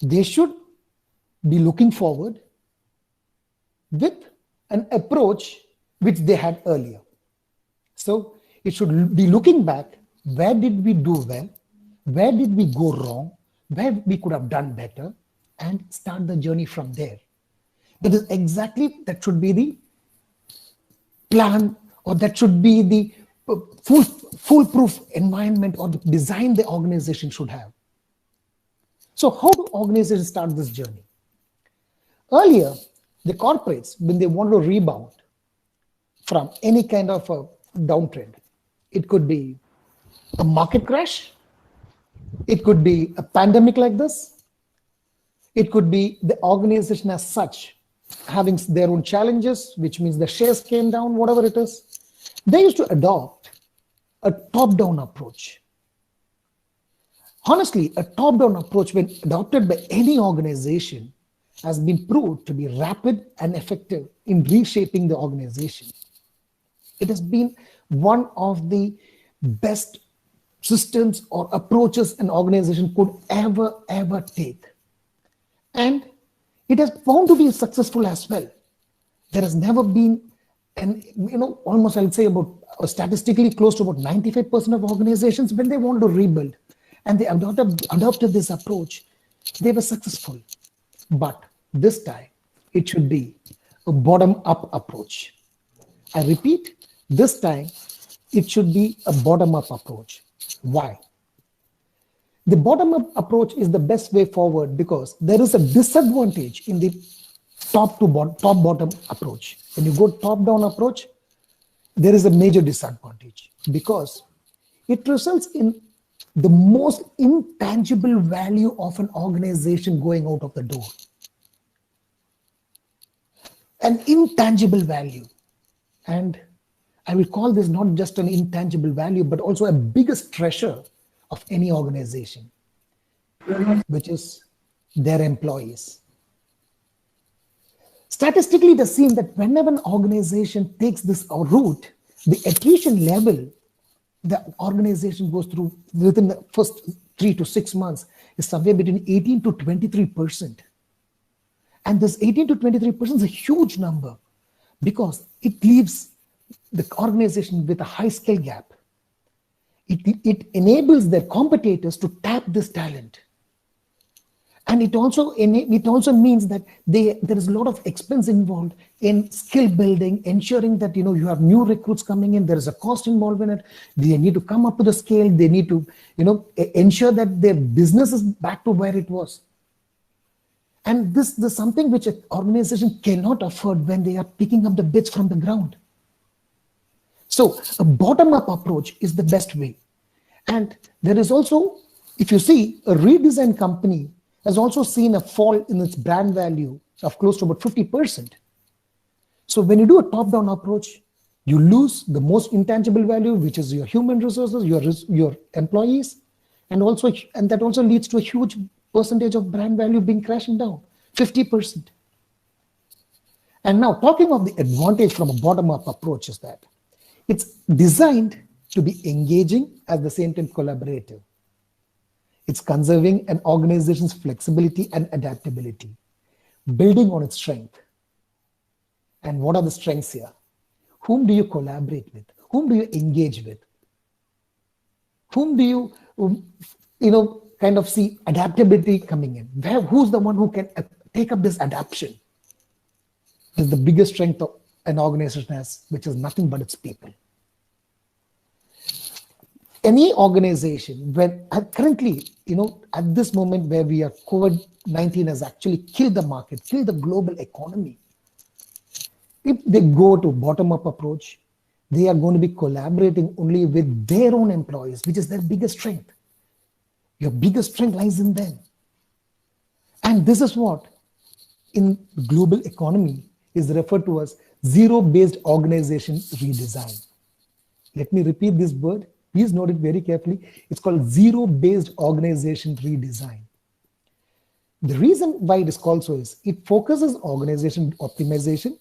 they should be looking forward with an approach which they had earlier. So it should be looking back, where did we do well? Where did we go wrong? Where we could have done better, and start the journey from there. That is exactly, that should be the plan, or that should be the foolproof environment or the design the organization should have. So how do organizations start this journey? Earlier, the corporates, when they want to rebound from any kind of a downtrend, it could be a market crash, it could be a pandemic like this, it could be the organization as such having their own challenges, which means the shares came down, whatever it is. They used to adopt a top-down approach. Honestly, a top-down approach, when adopted by any organization, has been proved to be rapid and effective in reshaping the organization. It has been one of the best systems or approaches an organization could ever take. And it has found to be successful as well. There has never been, almost I would say about statistically close to about 95% of organizations, when they want to rebuild and they adopted this approach, they were successful. But this time, it should be a bottom-up approach. I repeat, this time, it should be a bottom-up approach. Why? The bottom-up approach is the best way forward because there is a disadvantage in the top-bottom approach. When you go top-down approach, there is a major disadvantage because it results in the most intangible value of an organization going out of the door. An intangible value. And I will call this not just an intangible value, but also a biggest treasure of any organization, which is their employees. Statistically, it has seen that whenever an organization takes this route, the attrition level the organization goes through within the first 3 to 6 months is somewhere between 18 to 23%. And this 18 to 23% is a huge number because it leaves the organization with a high skill gap. It enables their competitors to tap this talent. And it also means that there is a lot of expense involved in skill building, ensuring that you have new recruits coming in. There is a cost involved in it. They need to come up to the scale. They need to ensure that their business is back to where it was. And this is something which an organization cannot afford when they are picking up the bits from the ground. So a bottom-up approach is the best way. And there is also, if you see, a redesigned company, has also seen a fall in its brand value of close to about 50%. So when you do a top-down approach, you lose the most intangible value, which is your human resources, your employees, and that also leads to a huge percentage of brand value being crashing down, 50%. And now talking of the advantage from a bottom-up approach is that it's designed to be engaging at the same time collaborative. It's conserving an organization's flexibility and adaptability, building on its strength. And what are the strengths here? Whom do you collaborate with? Whom do you engage with? Whom do you, kind of see adaptability coming in? Who's the one who can take up this adaptation? Is the biggest strength of an organization has, which is nothing but its people. Any organization, when currently, at this moment where we are, COVID-19 has actually killed the market, killed the global economy. If they go to bottom-up approach, they are going to be collaborating only with their own employees, which is their biggest strength. Your biggest strength lies in them. And this is what, in global economy, is referred to as zero-based organization redesign. Let me repeat this word. Please note it very carefully. It's called zero-based organization redesign. The reason why it is called so is it focuses organization optimization,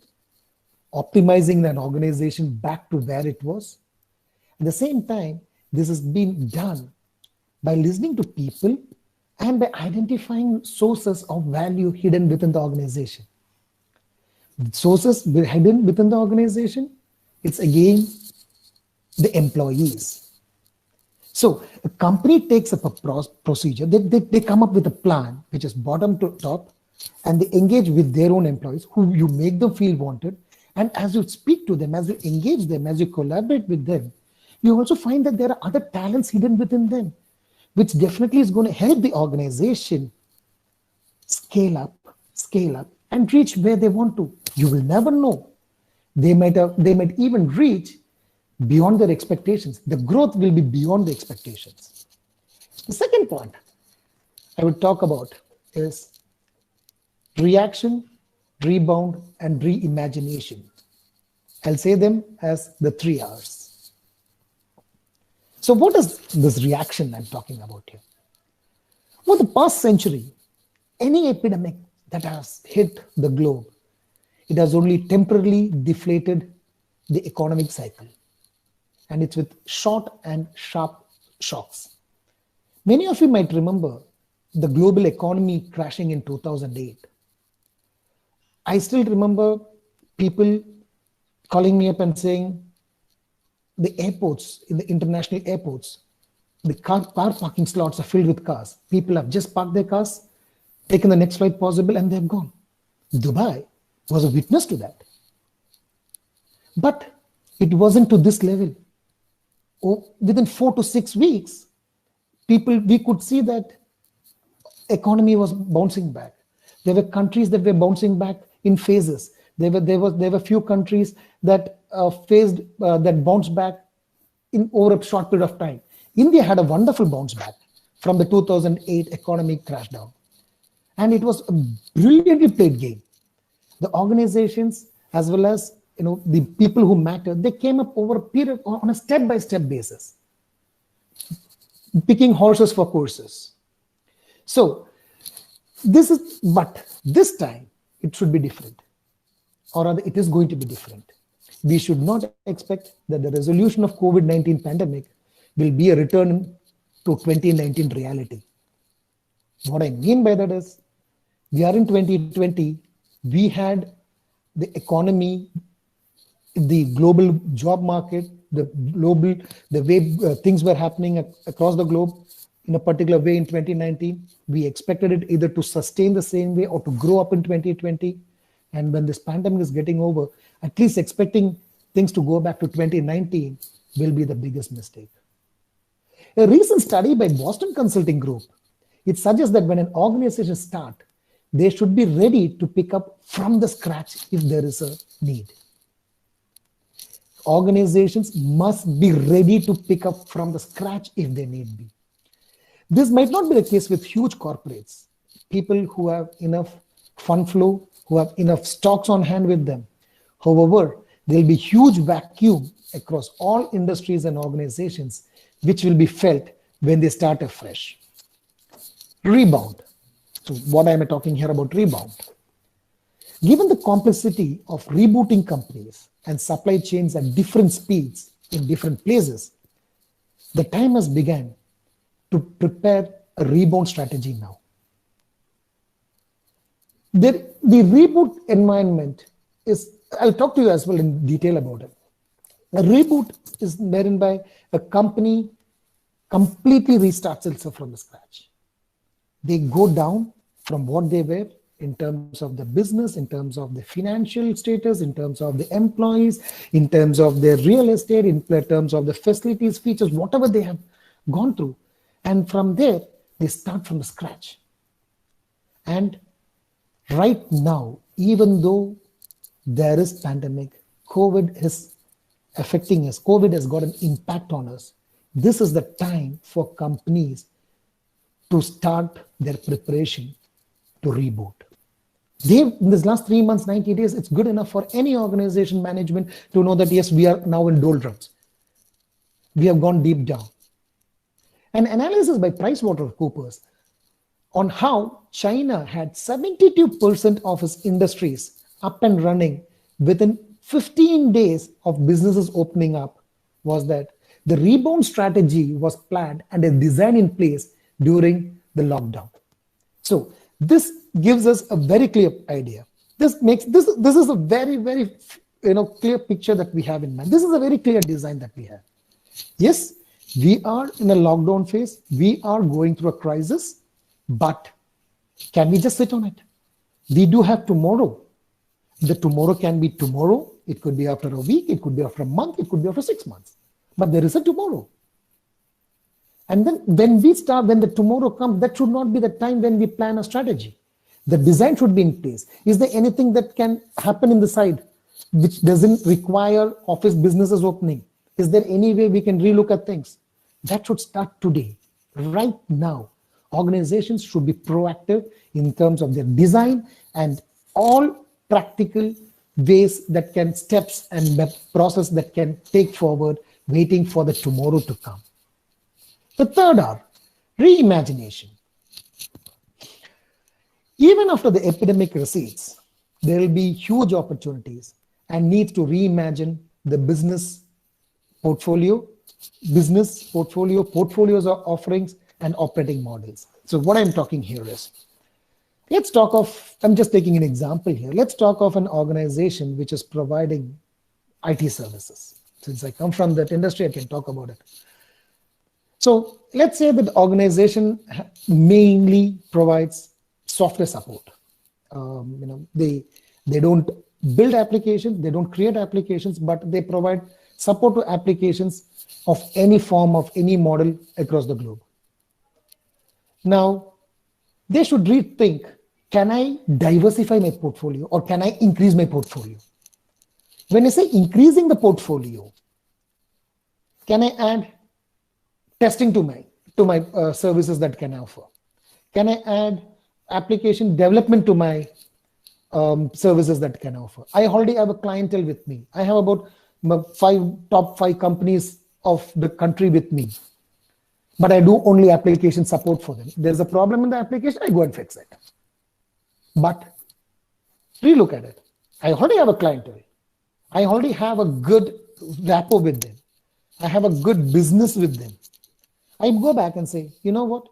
optimizing an organization back to where it was. At the same time, this has been done by listening to people and by identifying sources of value hidden within the organization. Sources hidden within the organization, it's again the employees. So a company takes up a procedure, they come up with a plan, which is bottom to top, and they engage with their own employees, who you make them feel wanted. And as you speak to them, as you engage them, as you collaborate with them, you also find that there are other talents hidden within them, which definitely is going to help the organization scale up, and reach where they want to. You will never know. They might even reach beyond their expectations. The growth will be beyond the expectations. The second point I would talk about is reaction, rebound, and reimagination. I'll say them as the 3 R's. So what is this reaction I'm talking about here? For the past century, any epidemic that has hit the globe, it has only temporarily deflated the economic cycle. And it's with short and sharp shocks. Many of you might remember the global economy crashing in 2008. I still remember people calling me up and saying the airports, in the international airports, the car parking slots are filled with cars. People have just parked their cars, taken the next flight possible, and they've gone. Dubai was a witness to that. But it wasn't to this level. Within 4 to 6 weeks, we could see that economy was bouncing back. There were countries that were bouncing back in phases. There were few countries that that bounced back in over a short period of time. India had a wonderful bounce back from the 2008 economic crash down. And it was a brilliantly played game. The organizations, as well as the people who matter, they came up over a period on a step-by-step basis, picking horses for courses. So but this time it should be different, or rather it is going to be different. We should not expect that the resolution of COVID-19 pandemic will be a return to 2019 reality. What I mean by that is, we are in 2020, we had the economy, the global job market, the way things were happening across the globe in a particular way in 2019. We expected it either to sustain the same way or to grow up in 2020. And when this pandemic is getting over, at least expecting things to go back to 2019 will be the biggest mistake. A recent study by Boston Consulting Group, it suggests that when an organization starts, they should be ready to pick up from the scratch if there is a need. Organizations must be ready to pick up from the scratch if they need be. This might not be the case with huge corporates. people who have enough fund flow, who have enough stocks on hand with them. However, there will be huge vacuum across all industries and organizations, which will be felt when they start afresh. Rebound. So what am I talking here about rebound? Given the complexity of rebooting companies and supply chains at different speeds in different places, the time has begun to prepare a rebound strategy now. The reboot environment is, I'll talk to you as well in detail about it. A reboot is whereby a company completely restarts itself from the scratch. They go down from what they were in terms of the business, in terms of the financial status, in terms of the employees, in terms of their real estate, in terms of the facilities, features, whatever they have gone through. And from there, they start from the scratch. And right now, even though there is pandemic, COVID is affecting us, COVID has got an impact on us, this is the time for companies to start their preparation to reboot. In this last 3 months, 90 days, it's good enough for any organization management to know that, yes, we are now in doldrums. We have gone deep down. An analysis by PricewaterhouseCoopers on how China had 72% of its industries up and running within 15 days of businesses opening up was that the rebound strategy was planned and a design in place during the lockdown. So this gives us a very clear idea. This is a very, very clear picture that we have in mind. This is a very clear design that we have. Yes, we are in a lockdown phase. We are going through a crisis, but can we just sit on it? We do have tomorrow. The tomorrow can be tomorrow. It could be after a week. It could be after a month. It could be after 6 months. But there is a tomorrow. And then when the tomorrow comes, that should not be the time when we plan a strategy. The design should be in place. Is there anything that can happen in the side which doesn't require office businesses opening? Is there any way we can relook at things? That should start today, right now. Organizations should be proactive in terms of their design and all practical ways that can, steps and process that can take forward, waiting for the tomorrow to come. The third R, reimagination. Even after the epidemic recedes, there will be huge opportunities and need to reimagine the business portfolios of offerings and operating models. So what I'm talking here is, let's talk of, I'm just taking an example here. Let's talk of an organization which is providing IT services. Since I come from that industry, I can talk about it. So let's say that the organization mainly provides software support. They don't build applications, they don't create applications, but they provide support to applications of any form, of any model across the globe. Now, they should rethink, can I diversify my portfolio or can I increase my portfolio? When I say increasing the portfolio, can I add testing to my services that can offer? Can I add application development to my services that can offer? I already have a clientele with me. I have about top five companies of the country with me, but I do only application support for them. There's a problem in the application, I go and fix it. But relook at it. I already have a clientele. I already have a good rapport with them. I have a good business with them. I go back and say, you know what?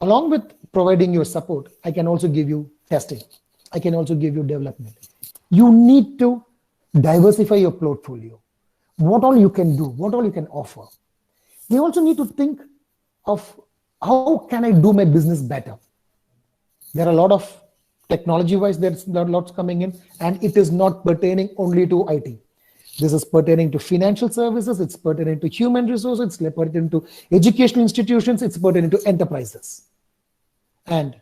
Along with providing your support, I can also give you testing. I can also give you development. You need to diversify your portfolio. What all you can do, what all you can offer. They also need to think of how can I do my business better. There are a lot of technology-wise, there's lots coming in, and it is not pertaining only to IT. This is pertaining to financial services, it's pertaining to human resources, it's pertaining to educational institutions, it's pertaining to enterprises. And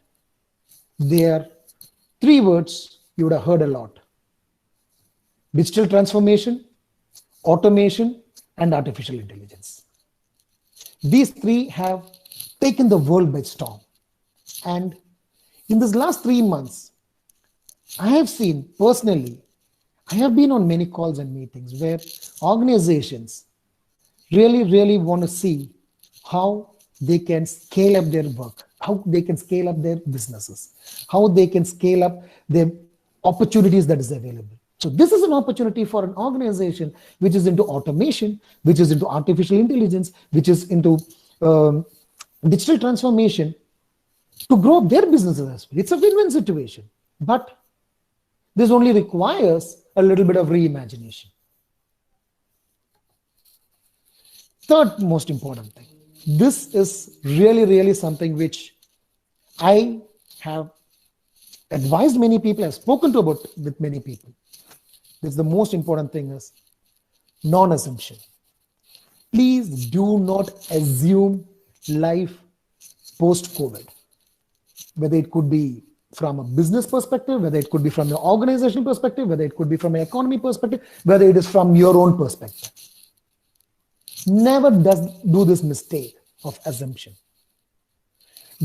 there are three words you would have heard a lot: digital transformation, automation, and artificial intelligence. These three have taken the world by storm. And In this last 3 months, I have seen personally, I have been on many calls and meetings where organizations really want to see how they can scale up their work, how they can scale up their businesses, how they can scale up their opportunities that is available. So this is an opportunity for an organization which is into automation, which is into artificial intelligence, which is into digital transformation, to grow their businesses as well. It's a win-win situation. But this only requires a little bit of reimagination. Third most important thing. This is really something which I have advised many people, I've spoken to about with many people. This is the most important thing is non-assumption. Please do not assume life post-COVID. Whether it could be from a business perspective, whether it could be from your organizational perspective, whether it could be from an economy perspective, whether it is from your own perspective. Never do this mistake of assumption.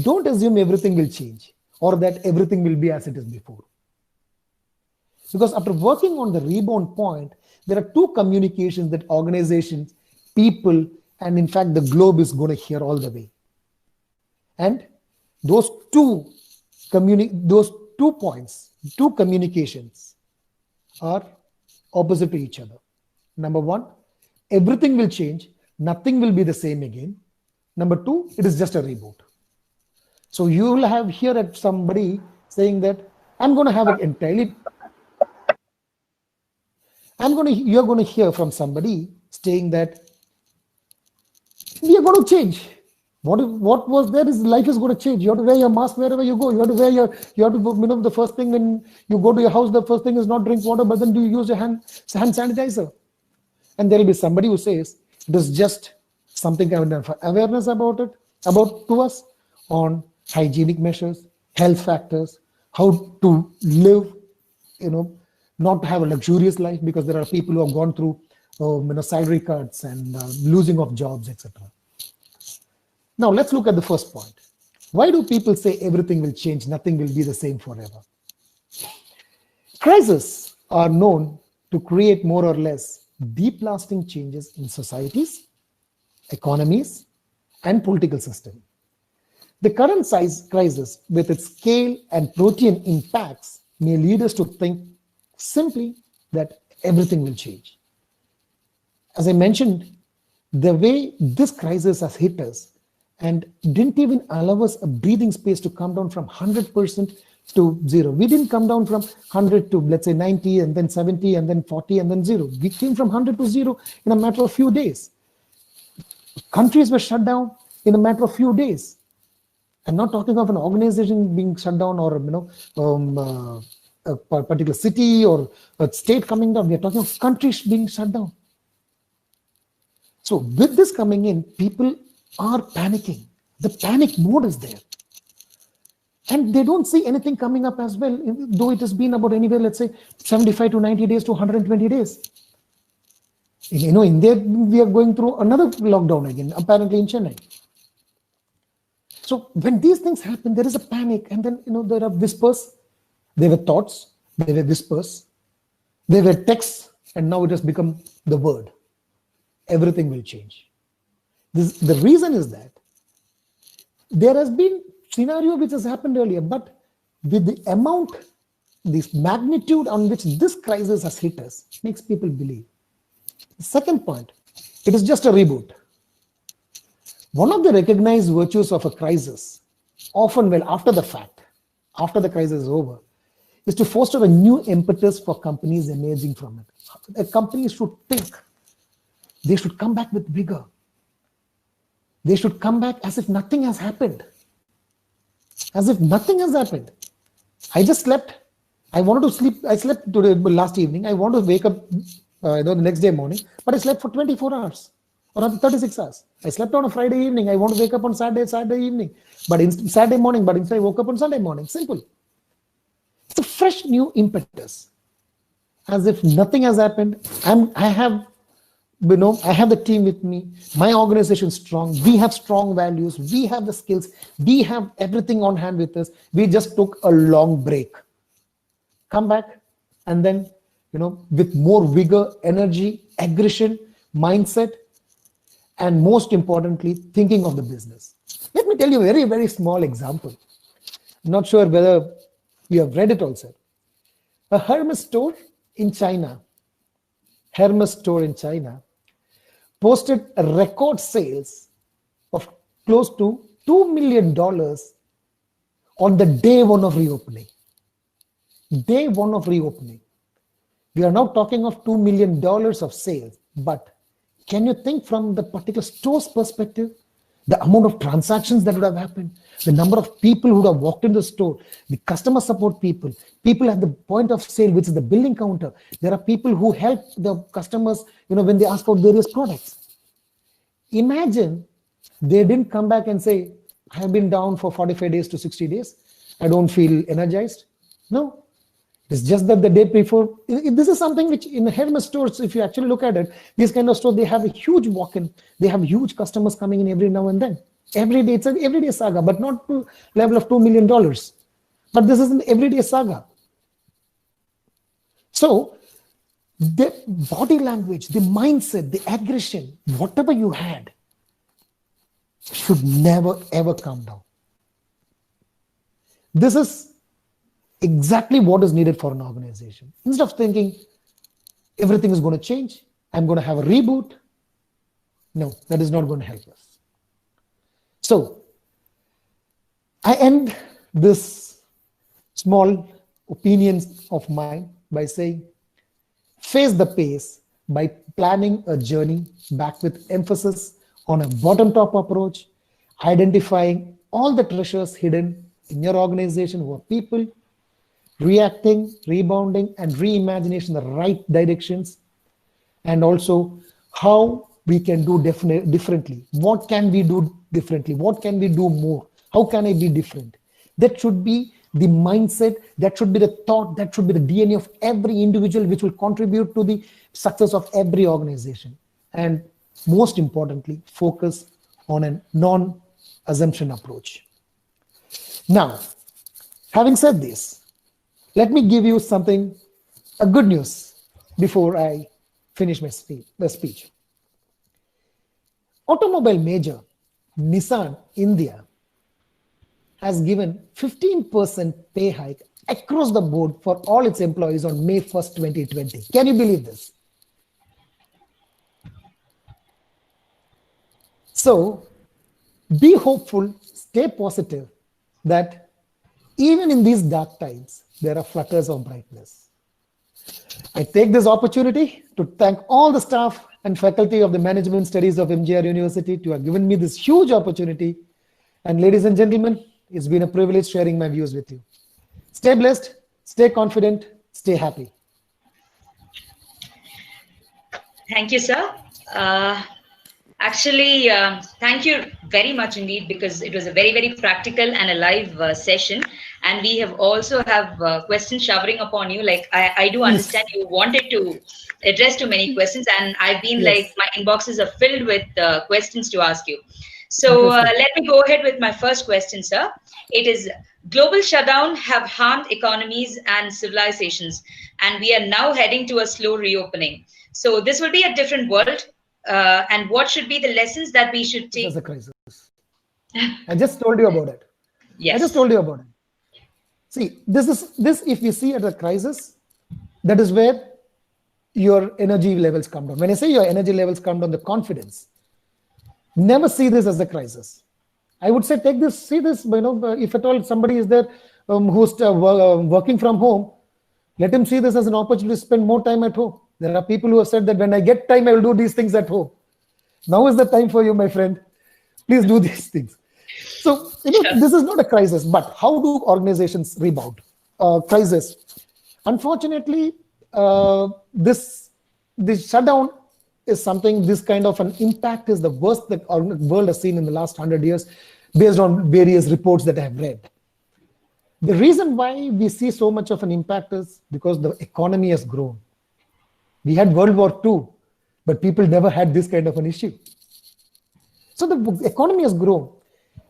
Don't assume everything will change or that everything will be as it is before. Because after working on the rebound point, there are two communications that organizations, people, and in fact the globe is going to hear all the way. And those two points, two communications are opposite to each other. Number one, everything will change, nothing will be the same again. Number two, it is just a reboot. So you will have here at somebody saying that I'm going to have an entirely, you're going to hear from somebody saying that we are going to change. What was there is life is going to change. You have to wear your mask wherever you go. You have to wear the first thing when you go to your house, the first thing is not drink water, but then do you use your hand sanitizer? And there will be somebody who says it is just something I've done for awareness about it, to us on hygienic measures, health factors, how to live, not to have a luxurious life, because there are people who have gone through salary cuts and losing of jobs, etc. Now let's look at the first point. Why do people say everything will change, nothing will be the same forever? Crises are known to create more or less deep lasting changes in societies, economies, and political system. The current size crisis with its scale and protean impacts may lead us to think simply that everything will change. As I mentioned, the way this crisis has hit us and didn't even allow us a breathing space to come down from 100% to 0. We didn't come down from 100 to, let's say, 90 and then 70 and then 40 and then 0. We came from 100 to 0 in a matter of few days. Countries were shut down in a matter of few days. I'm not talking of an organization being shut down or a particular city or a state coming down. We are talking of countries being shut down. So with this coming in, people are panicking. The panic mode is there. And they don't see anything coming up as well, though it has been about anywhere, let's say, 75 to 90 days to 120 days. In India, we are going through another lockdown again, apparently in Chennai. So when these things happen, there is a panic, and then there are whispers. There were thoughts, there were whispers, there were texts, and now it has become the word. Everything will change. The reason is that there has been scenario which has happened earlier, but with the amount, this magnitude on which this crisis has hit us, makes people believe. The second point, it is just a reboot. One of the recognized virtues of a crisis, often after the fact, after the crisis is over, is to foster a new impetus for companies emerging from it. A company should think. They should come back with vigor. They should come back as if nothing has happened. As if nothing has happened. I just slept. I wanted to sleep. I slept today, last evening. I want to wake up the next day morning, but I slept for 24 hours or 36 hours. I slept on a Friday evening. I want to wake up on Saturday evening, but Saturday morning, but instead I woke up on Sunday morning. Simple. It's a fresh new impetus. As if nothing has happened. I have I have the team with me. My organization is strong. We have strong values. We have the skills. We have everything on hand with us. We just took a long break. Come back, and then, with more vigor, energy, aggression, mindset, and most importantly, thinking of the business. Let me tell you a very, very small example. I'm not sure whether you have read it also. A Hermes store in China, posted a record sales of close to $2 million on the day one of reopening. Day one of reopening. We are now talking of $2 million of sales, but can you think from the particular store's perspective, the amount of transactions that would have happened, the number of people who would have walked into the store, the customer support people at the point of sale, which is the billing counter. There are people who help the customers, when they ask for various products. Imagine they didn't come back and say, I have been down for 45 days to 60 days. I don't feel energized. No. It's just that the day before, this is something which in Hermes stores, if you actually look at it, these kind of stores, they have a huge walk-in. They have huge customers coming in every now and then. Every day, it's an everyday saga, but not to level of $2 million. But this is an everyday saga. So the body language, the mindset, the aggression, whatever you had, should never, ever come down. This is exactly what is needed for an organization. Instead of thinking everything is going to change, I'm going to have a reboot. No, that is not going to help us. So I end this small opinions of mine by saying, face the pace by planning a journey back with emphasis on a bottom-top approach, identifying all the treasures hidden in your organization who are people, reacting, rebounding, and reimagination the right directions, and also how we can do differently. What can we do differently? What can we do more? How can I be different? That should be the mindset, that should be the thought, that should be the DNA of every individual, which will contribute to the success of every organization. And most importantly, focus on a non-assumption approach. Now, having said this, let me give you a good news before I finish my speech. Automobile major Nissan India has given 15% pay hike across the board for all its employees on May 1st, 2020. Can you believe this? So be hopeful, stay positive that even in these dark times, there are flutters of brightness. I take this opportunity to thank all the staff and faculty of the Management Studies of MGR University to have given me this huge opportunity. And ladies and gentlemen, it's been a privilege sharing my views with you. Stay blessed, stay confident, stay happy. Thank you, sir. Actually, thank you very much indeed, because it was a very, very practical and a live session. And we have also have questions showering upon you. Like, I do understand you wanted to address too many questions, and I've been like, my inboxes are filled with questions to ask you. So let me go ahead with my first question, sir. It is, global shutdown have harmed economies and civilizations, and we are now heading to a slow reopening. So this will be a different world. And what should be the lessons that we should take? As a crisis. I just told you about it. Yes. I just told you about it. See, this if you see at a crisis, that is where your energy levels come down. When I say your energy levels come down, the confidence. Never see this as a crisis. I would say see this, if at all somebody is there who's working from home, let him see this as an opportunity to spend more time at home. There are people who have said that when I get time, I will do these things at home. Now is the time for you, my friend. Please do these things. So, this is not a crisis, but how do organizations rebound? Crisis. Unfortunately, this shutdown is something, this kind of an impact is the worst that our world has seen in the last 100 years, based on various reports that I have read. The reason why we see so much of an impact is because the economy has grown. We had World War II. but people never had this kind of an issue. So the economy has grown.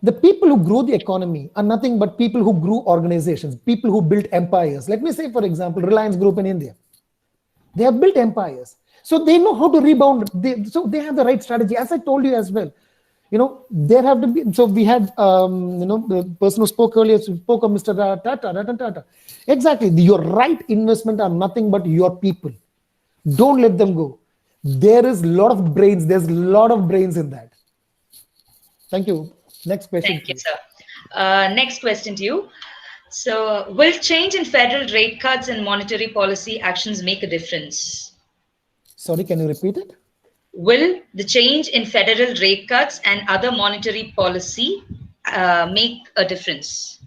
The people who grow the economy are nothing but people who grew organizations, people who built empires. Let me say, for example, Reliance Group in India. They have built empires. So they know how to rebound. So they have the right strategy. As I told you as well, there have to be. So we had, the person who spoke earlier spoke of Mr. Ratan Tata. Exactly. Your right investment are nothing but your people. Don't let them go. There is a lot of brains. There's a lot of brains in that. Thank you. Next question. Thank you, sir. Next question to you. So, will change in federal rate cuts and monetary policy actions make a difference? Sorry, can you repeat it? Will the change in federal rate cuts and other monetary policy make a difference?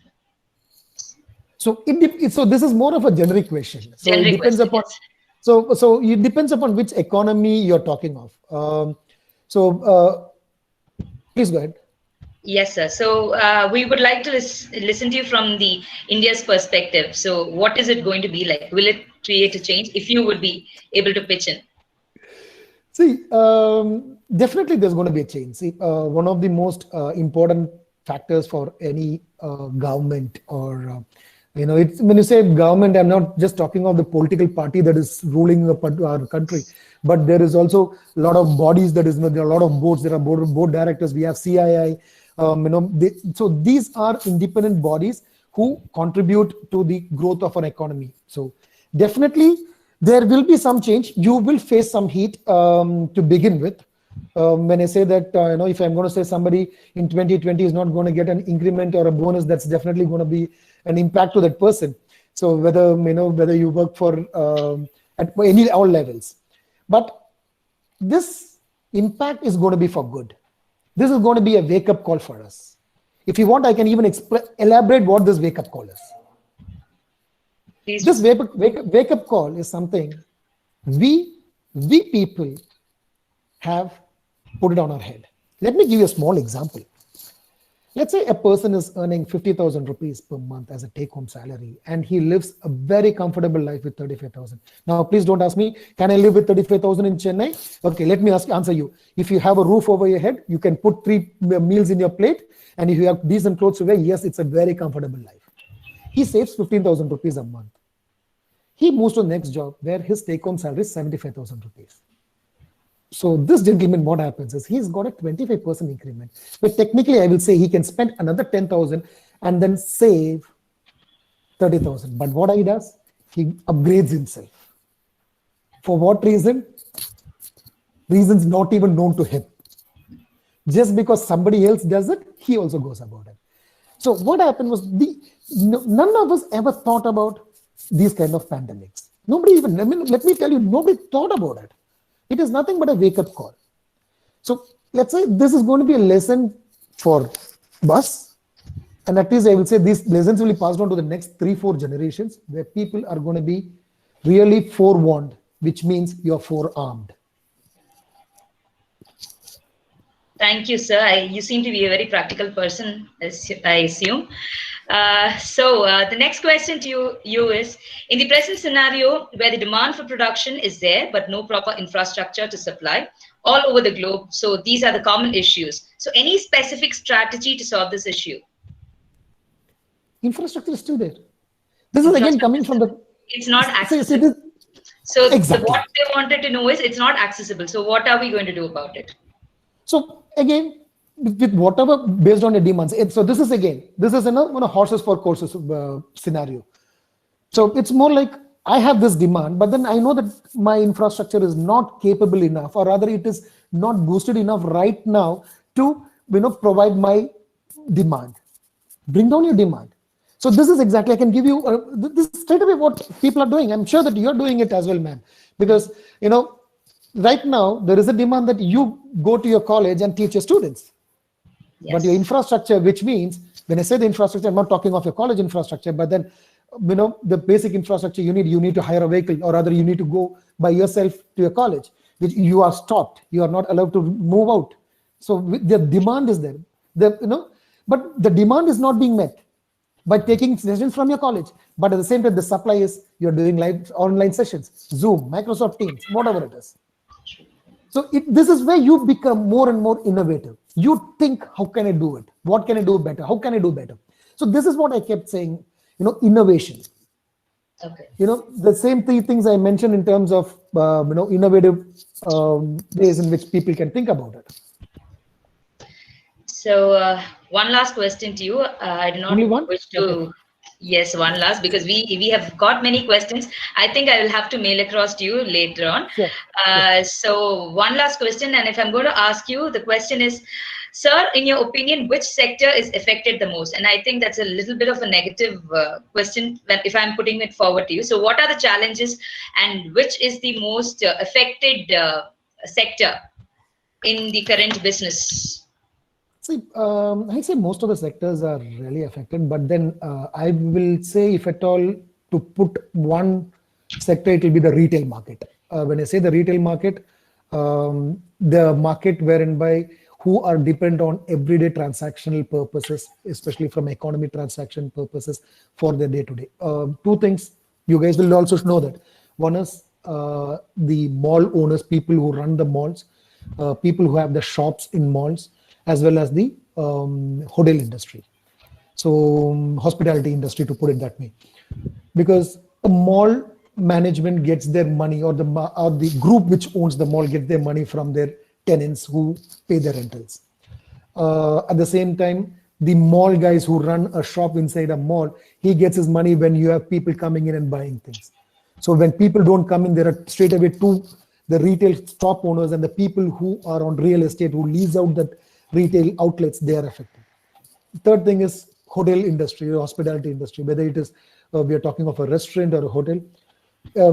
So so this is more of a generic question. So generic it depends question, upon. Yes. So it depends upon which economy you're talking of. Please go ahead. Yes, sir. So we would like to listen to you from the India's perspective. So what is it going to be like? Will it create a change? If you would be able to pitch in. See, definitely there's going to be a change. See, one of the most important factors for any government or, it's, when you say government, I'm not just talking of the political party that is ruling our country, but there is also a lot of bodies there are a lot of boards. There are board directors. We have CII. So these are independent bodies who contribute to the growth of an economy. So definitely there will be some change. You will face some heat to begin with. When I say that, if I'm going to say somebody in 2020 is not going to get an increment or a bonus, that's definitely going to be an impact to that person. So whether you work for at all levels, but this impact is going to be for good. This is going to be a wake-up call for us. If you want, I can even elaborate what this wake-up call is. Please. This wake-up call is something we people have put it on our head. Let me give you a small example. Let's say a person is earning 50,000 rupees per month as a take-home salary, and he lives a very comfortable life with 35,000. Now, please don't ask me, can I live with 35,000 in Chennai? Okay, let me answer you. If you have a roof over your head, you can put 3 meals in your plate, and if you have decent clothes to wear, yes, it's a very comfortable life. He saves 15,000 rupees a month. He moves to the next job where his take-home salary is 75,000 rupees. So this gentleman, what happens is he's got a 25% increment. But technically, I will say he can spend another 10,000 and then save 30,000. But what he does, he upgrades himself. For what reason? Reasons not even known to him. Just because somebody else does it, he also goes about it. So what happened was none of us ever thought about these kind of pandemics. Nobody even, let me tell you, nobody thought about it. It is nothing but a wake-up call. So let's say this is going to be a lesson for us. And at least I will say these lessons will be passed on to the next 3-4 generations where people are going to be really forewarned, which means you're forearmed. Thank you, sir. You seem to be a very practical person, I assume. So the next question to you is, in the present scenario where the demand for production is there, but no proper infrastructure to supply all over the globe, so these are the common issues. So any specific strategy to solve this issue? Infrastructure is still there. This is again coming from the... It's not accessible. So exactly. What they wanted to know is it's not accessible. So what are we going to do about it? So again, with whatever based on the demands. So this is a horses for courses scenario. So it's more like I have this demand, but then I know that my infrastructure is not capable enough, or rather it is not boosted enough right now to provide my demand. Bring down your demand. So this is exactly, I can give you this is straight away what people are doing. I'm sure that you're doing it as well, ma'am, because right now there is a demand that you go to your college and teach your students. Yes. But your infrastructure, which means when I say the infrastructure, I'm not talking of your college infrastructure, but then the basic infrastructure you need to hire a vehicle, or rather you need to go by yourself to your college, which you are stopped. You are not allowed to move out. So the demand is there. But the demand is not being met by taking sessions from your college. But at the same time, the supply is you're doing live online sessions, Zoom, Microsoft Teams, whatever it is. So this is where you become more and more innovative. You think, how can I do it? What can I do better? How can I do better? So this is what I kept saying, innovation. Okay. The same three things I mentioned in terms of, innovative ways in which people can think about it. So one last question to you. I do not Only one? wish to. Okay. Yes, one last, because we have got many questions. I think I will have to mail across to you later on. Sure. So one last question, and if I'm going to ask you, the question is, sir, in your opinion, which sector is affected the most? And I think that's a little bit of a negative question if I'm putting it forward to you. So what are the challenges, and which is the most affected sector in the current business? See, I'd say most of the sectors are really affected, but then I will say, if at all, to put one sector, it will be the retail market. When I say the retail market, the market whereby who are dependent on everyday transactional purposes, especially from economy transaction purposes for their day-to-day. Two things, you guys will also know that. One is the mall owners, people who run the malls, people who have the shops in malls, as well as the hotel industry. So hospitality industry, to put it that way. Because a mall management gets their money, or the group which owns the mall gets their money from their tenants who pay their rentals. At the same time, the mall guys who run a shop inside a mall, he gets his money when you have people coming in and buying things. So when people don't come in, there are straight away to the retail shop owners and the people who are on real estate who lease out that retail outlets, they are affected. Third thing is hotel industry or hospitality industry, whether it is we are talking of a restaurant or a hotel.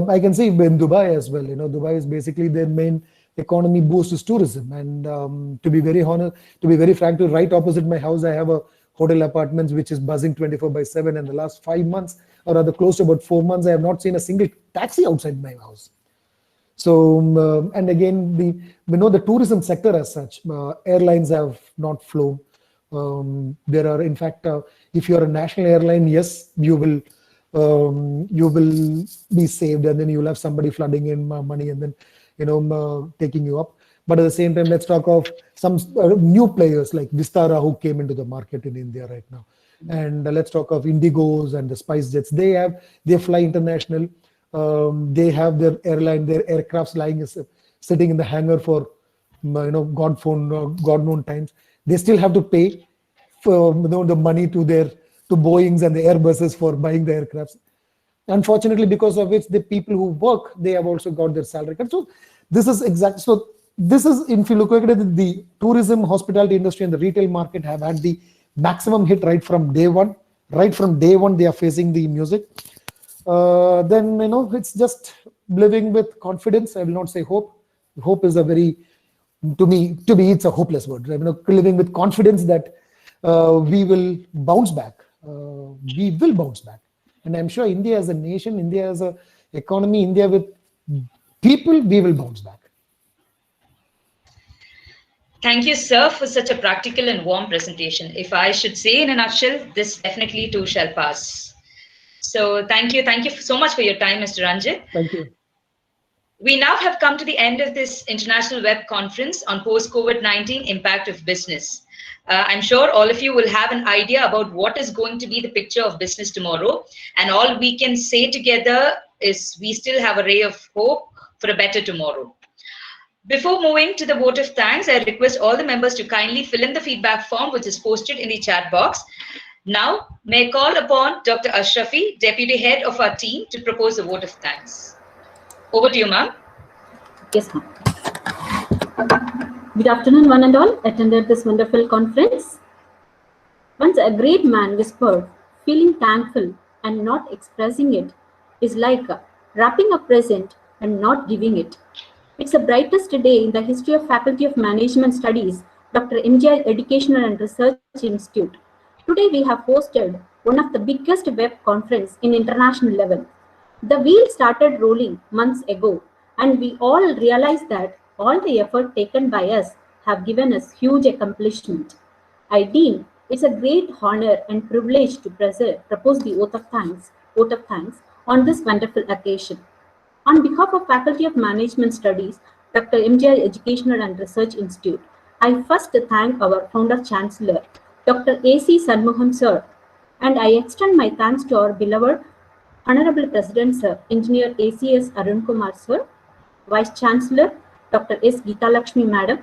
I can say in Dubai as well. Dubai is basically their main economy boost is tourism. And to be very honest, to be very frank, right opposite my house, I have a hotel apartments which is buzzing 24/7. And the last 5 months, or rather close to about 4 months, I have not seen a single taxi outside my house. So, and again, the tourism sector as such, airlines have not flown. There are, in fact, if you're a national airline, yes, you will be saved, and then you'll have somebody flooding in money and then, taking you up. But at the same time, let's talk of some new players like Vistara who came into the market in India right now. And let's talk of Indigos and the Spice Jets. They fly international. They have their airline, their aircrafts sitting in the hangar for God known times. They still have to pay for the money to Boeings and the Airbuses for buying the aircrafts. Unfortunately, because of which the people who work, they have also got their salary cut. So this is exactly, so this is, if you look at it, the tourism, hospitality industry and the retail market have had the maximum hit right from day one. Right from day one, they are facing the music. Then it's just living with confidence. I will not say hope. Hope is a very, to me it's a hopeless word. Living with confidence that we will bounce back. We will bounce back, and I'm sure India as a nation, India as a economy, India with people, we will bounce back. Thank you, sir, for such a practical and warm presentation. If I should say in a nutshell, this definitely too shall pass. So thank you so much for your time, Mr. Ranjit. Thank you. We now have come to the end of this international web conference on post-COVID-19 impact of business. I'm sure all of you will have an idea about what is going to be the picture of business tomorrow. And all we can say together is we still have a ray of hope for a better tomorrow. Before moving to the vote of thanks, I request all the members to kindly fill in the feedback form which is posted in the chat box. Now, may I call upon Dr. Ashrafi, Deputy Head of our team, to propose a vote of thanks. Over to you, ma'am. Yes, ma'am. Good afternoon, one and all attended this wonderful conference. Once a great man whispered, feeling thankful and not expressing it is like wrapping a present and not giving it. It's the brightest day in the history of Faculty of Management Studies, Dr. MGI Educational and Research Institute. Today we have hosted one of the biggest web conference in international level. The wheel started rolling months ago, and we all realized that all the effort taken by us have given us huge accomplishment. I deem it's a great honor and privilege to propose the vote of thanks on this wonderful occasion. On behalf of Faculty of Management Studies, Dr. MGR Educational and Research Institute, I first thank our founder chancellor, Dr. A.C. Sanmuham sir, and I extend my thanks to our beloved Honorable President sir, Engineer A.C.S. Arun Kumar sir, Vice Chancellor, Dr. S. Geeta Lakshmi madam,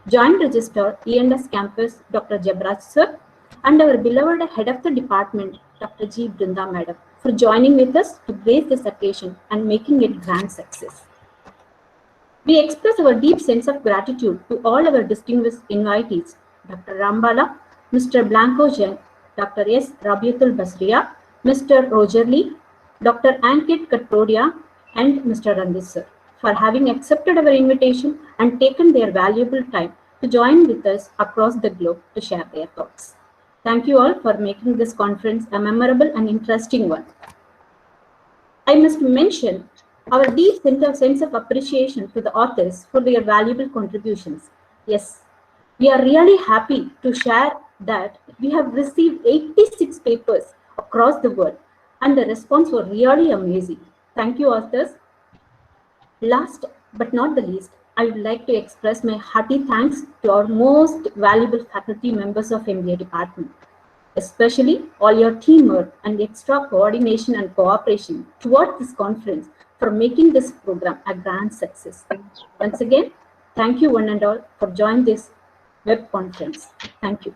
Joint Registrar, E&S Campus, Dr. Jabraj sir, and our beloved Head of the Department, Dr. G. Brinda madam, for joining with us to grace this occasion and making it grand success. We express our deep sense of gratitude to all our distinguished invitees, Dr. Rambala, Mr. Blanco Jen, Dr. S. Rabiatul Basria, Mr. Roger Lee, Dr. Ankit Katrodia, and Mr. Randis sir, for having accepted our invitation and taken their valuable time to join with us across the globe to share their thoughts. Thank you all for making this conference a memorable and interesting one. I must mention our deep sense of appreciation to the authors for their valuable contributions. Yes, we are really happy to share that we have received 86 papers across the world, and the response was really amazing. Thank you, authors. Last but not the least, I would like to express my hearty thanks to our most valuable faculty members of MBA department, especially all your teamwork and extra coordination and cooperation towards this conference for making this program a grand success. Once again, thank you one and all for joining this web conference. Thank you.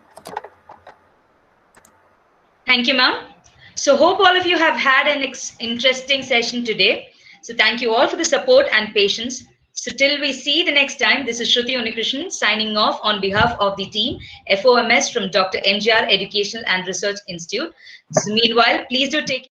Thank you, ma'am. So hope all of you have had an interesting session today. So thank you all for the support and patience. So till we see the next time, this is Shruti Unikrishnan signing off on behalf of the team, FOMS from Dr. MGR Educational and Research Institute. So meanwhile, please do take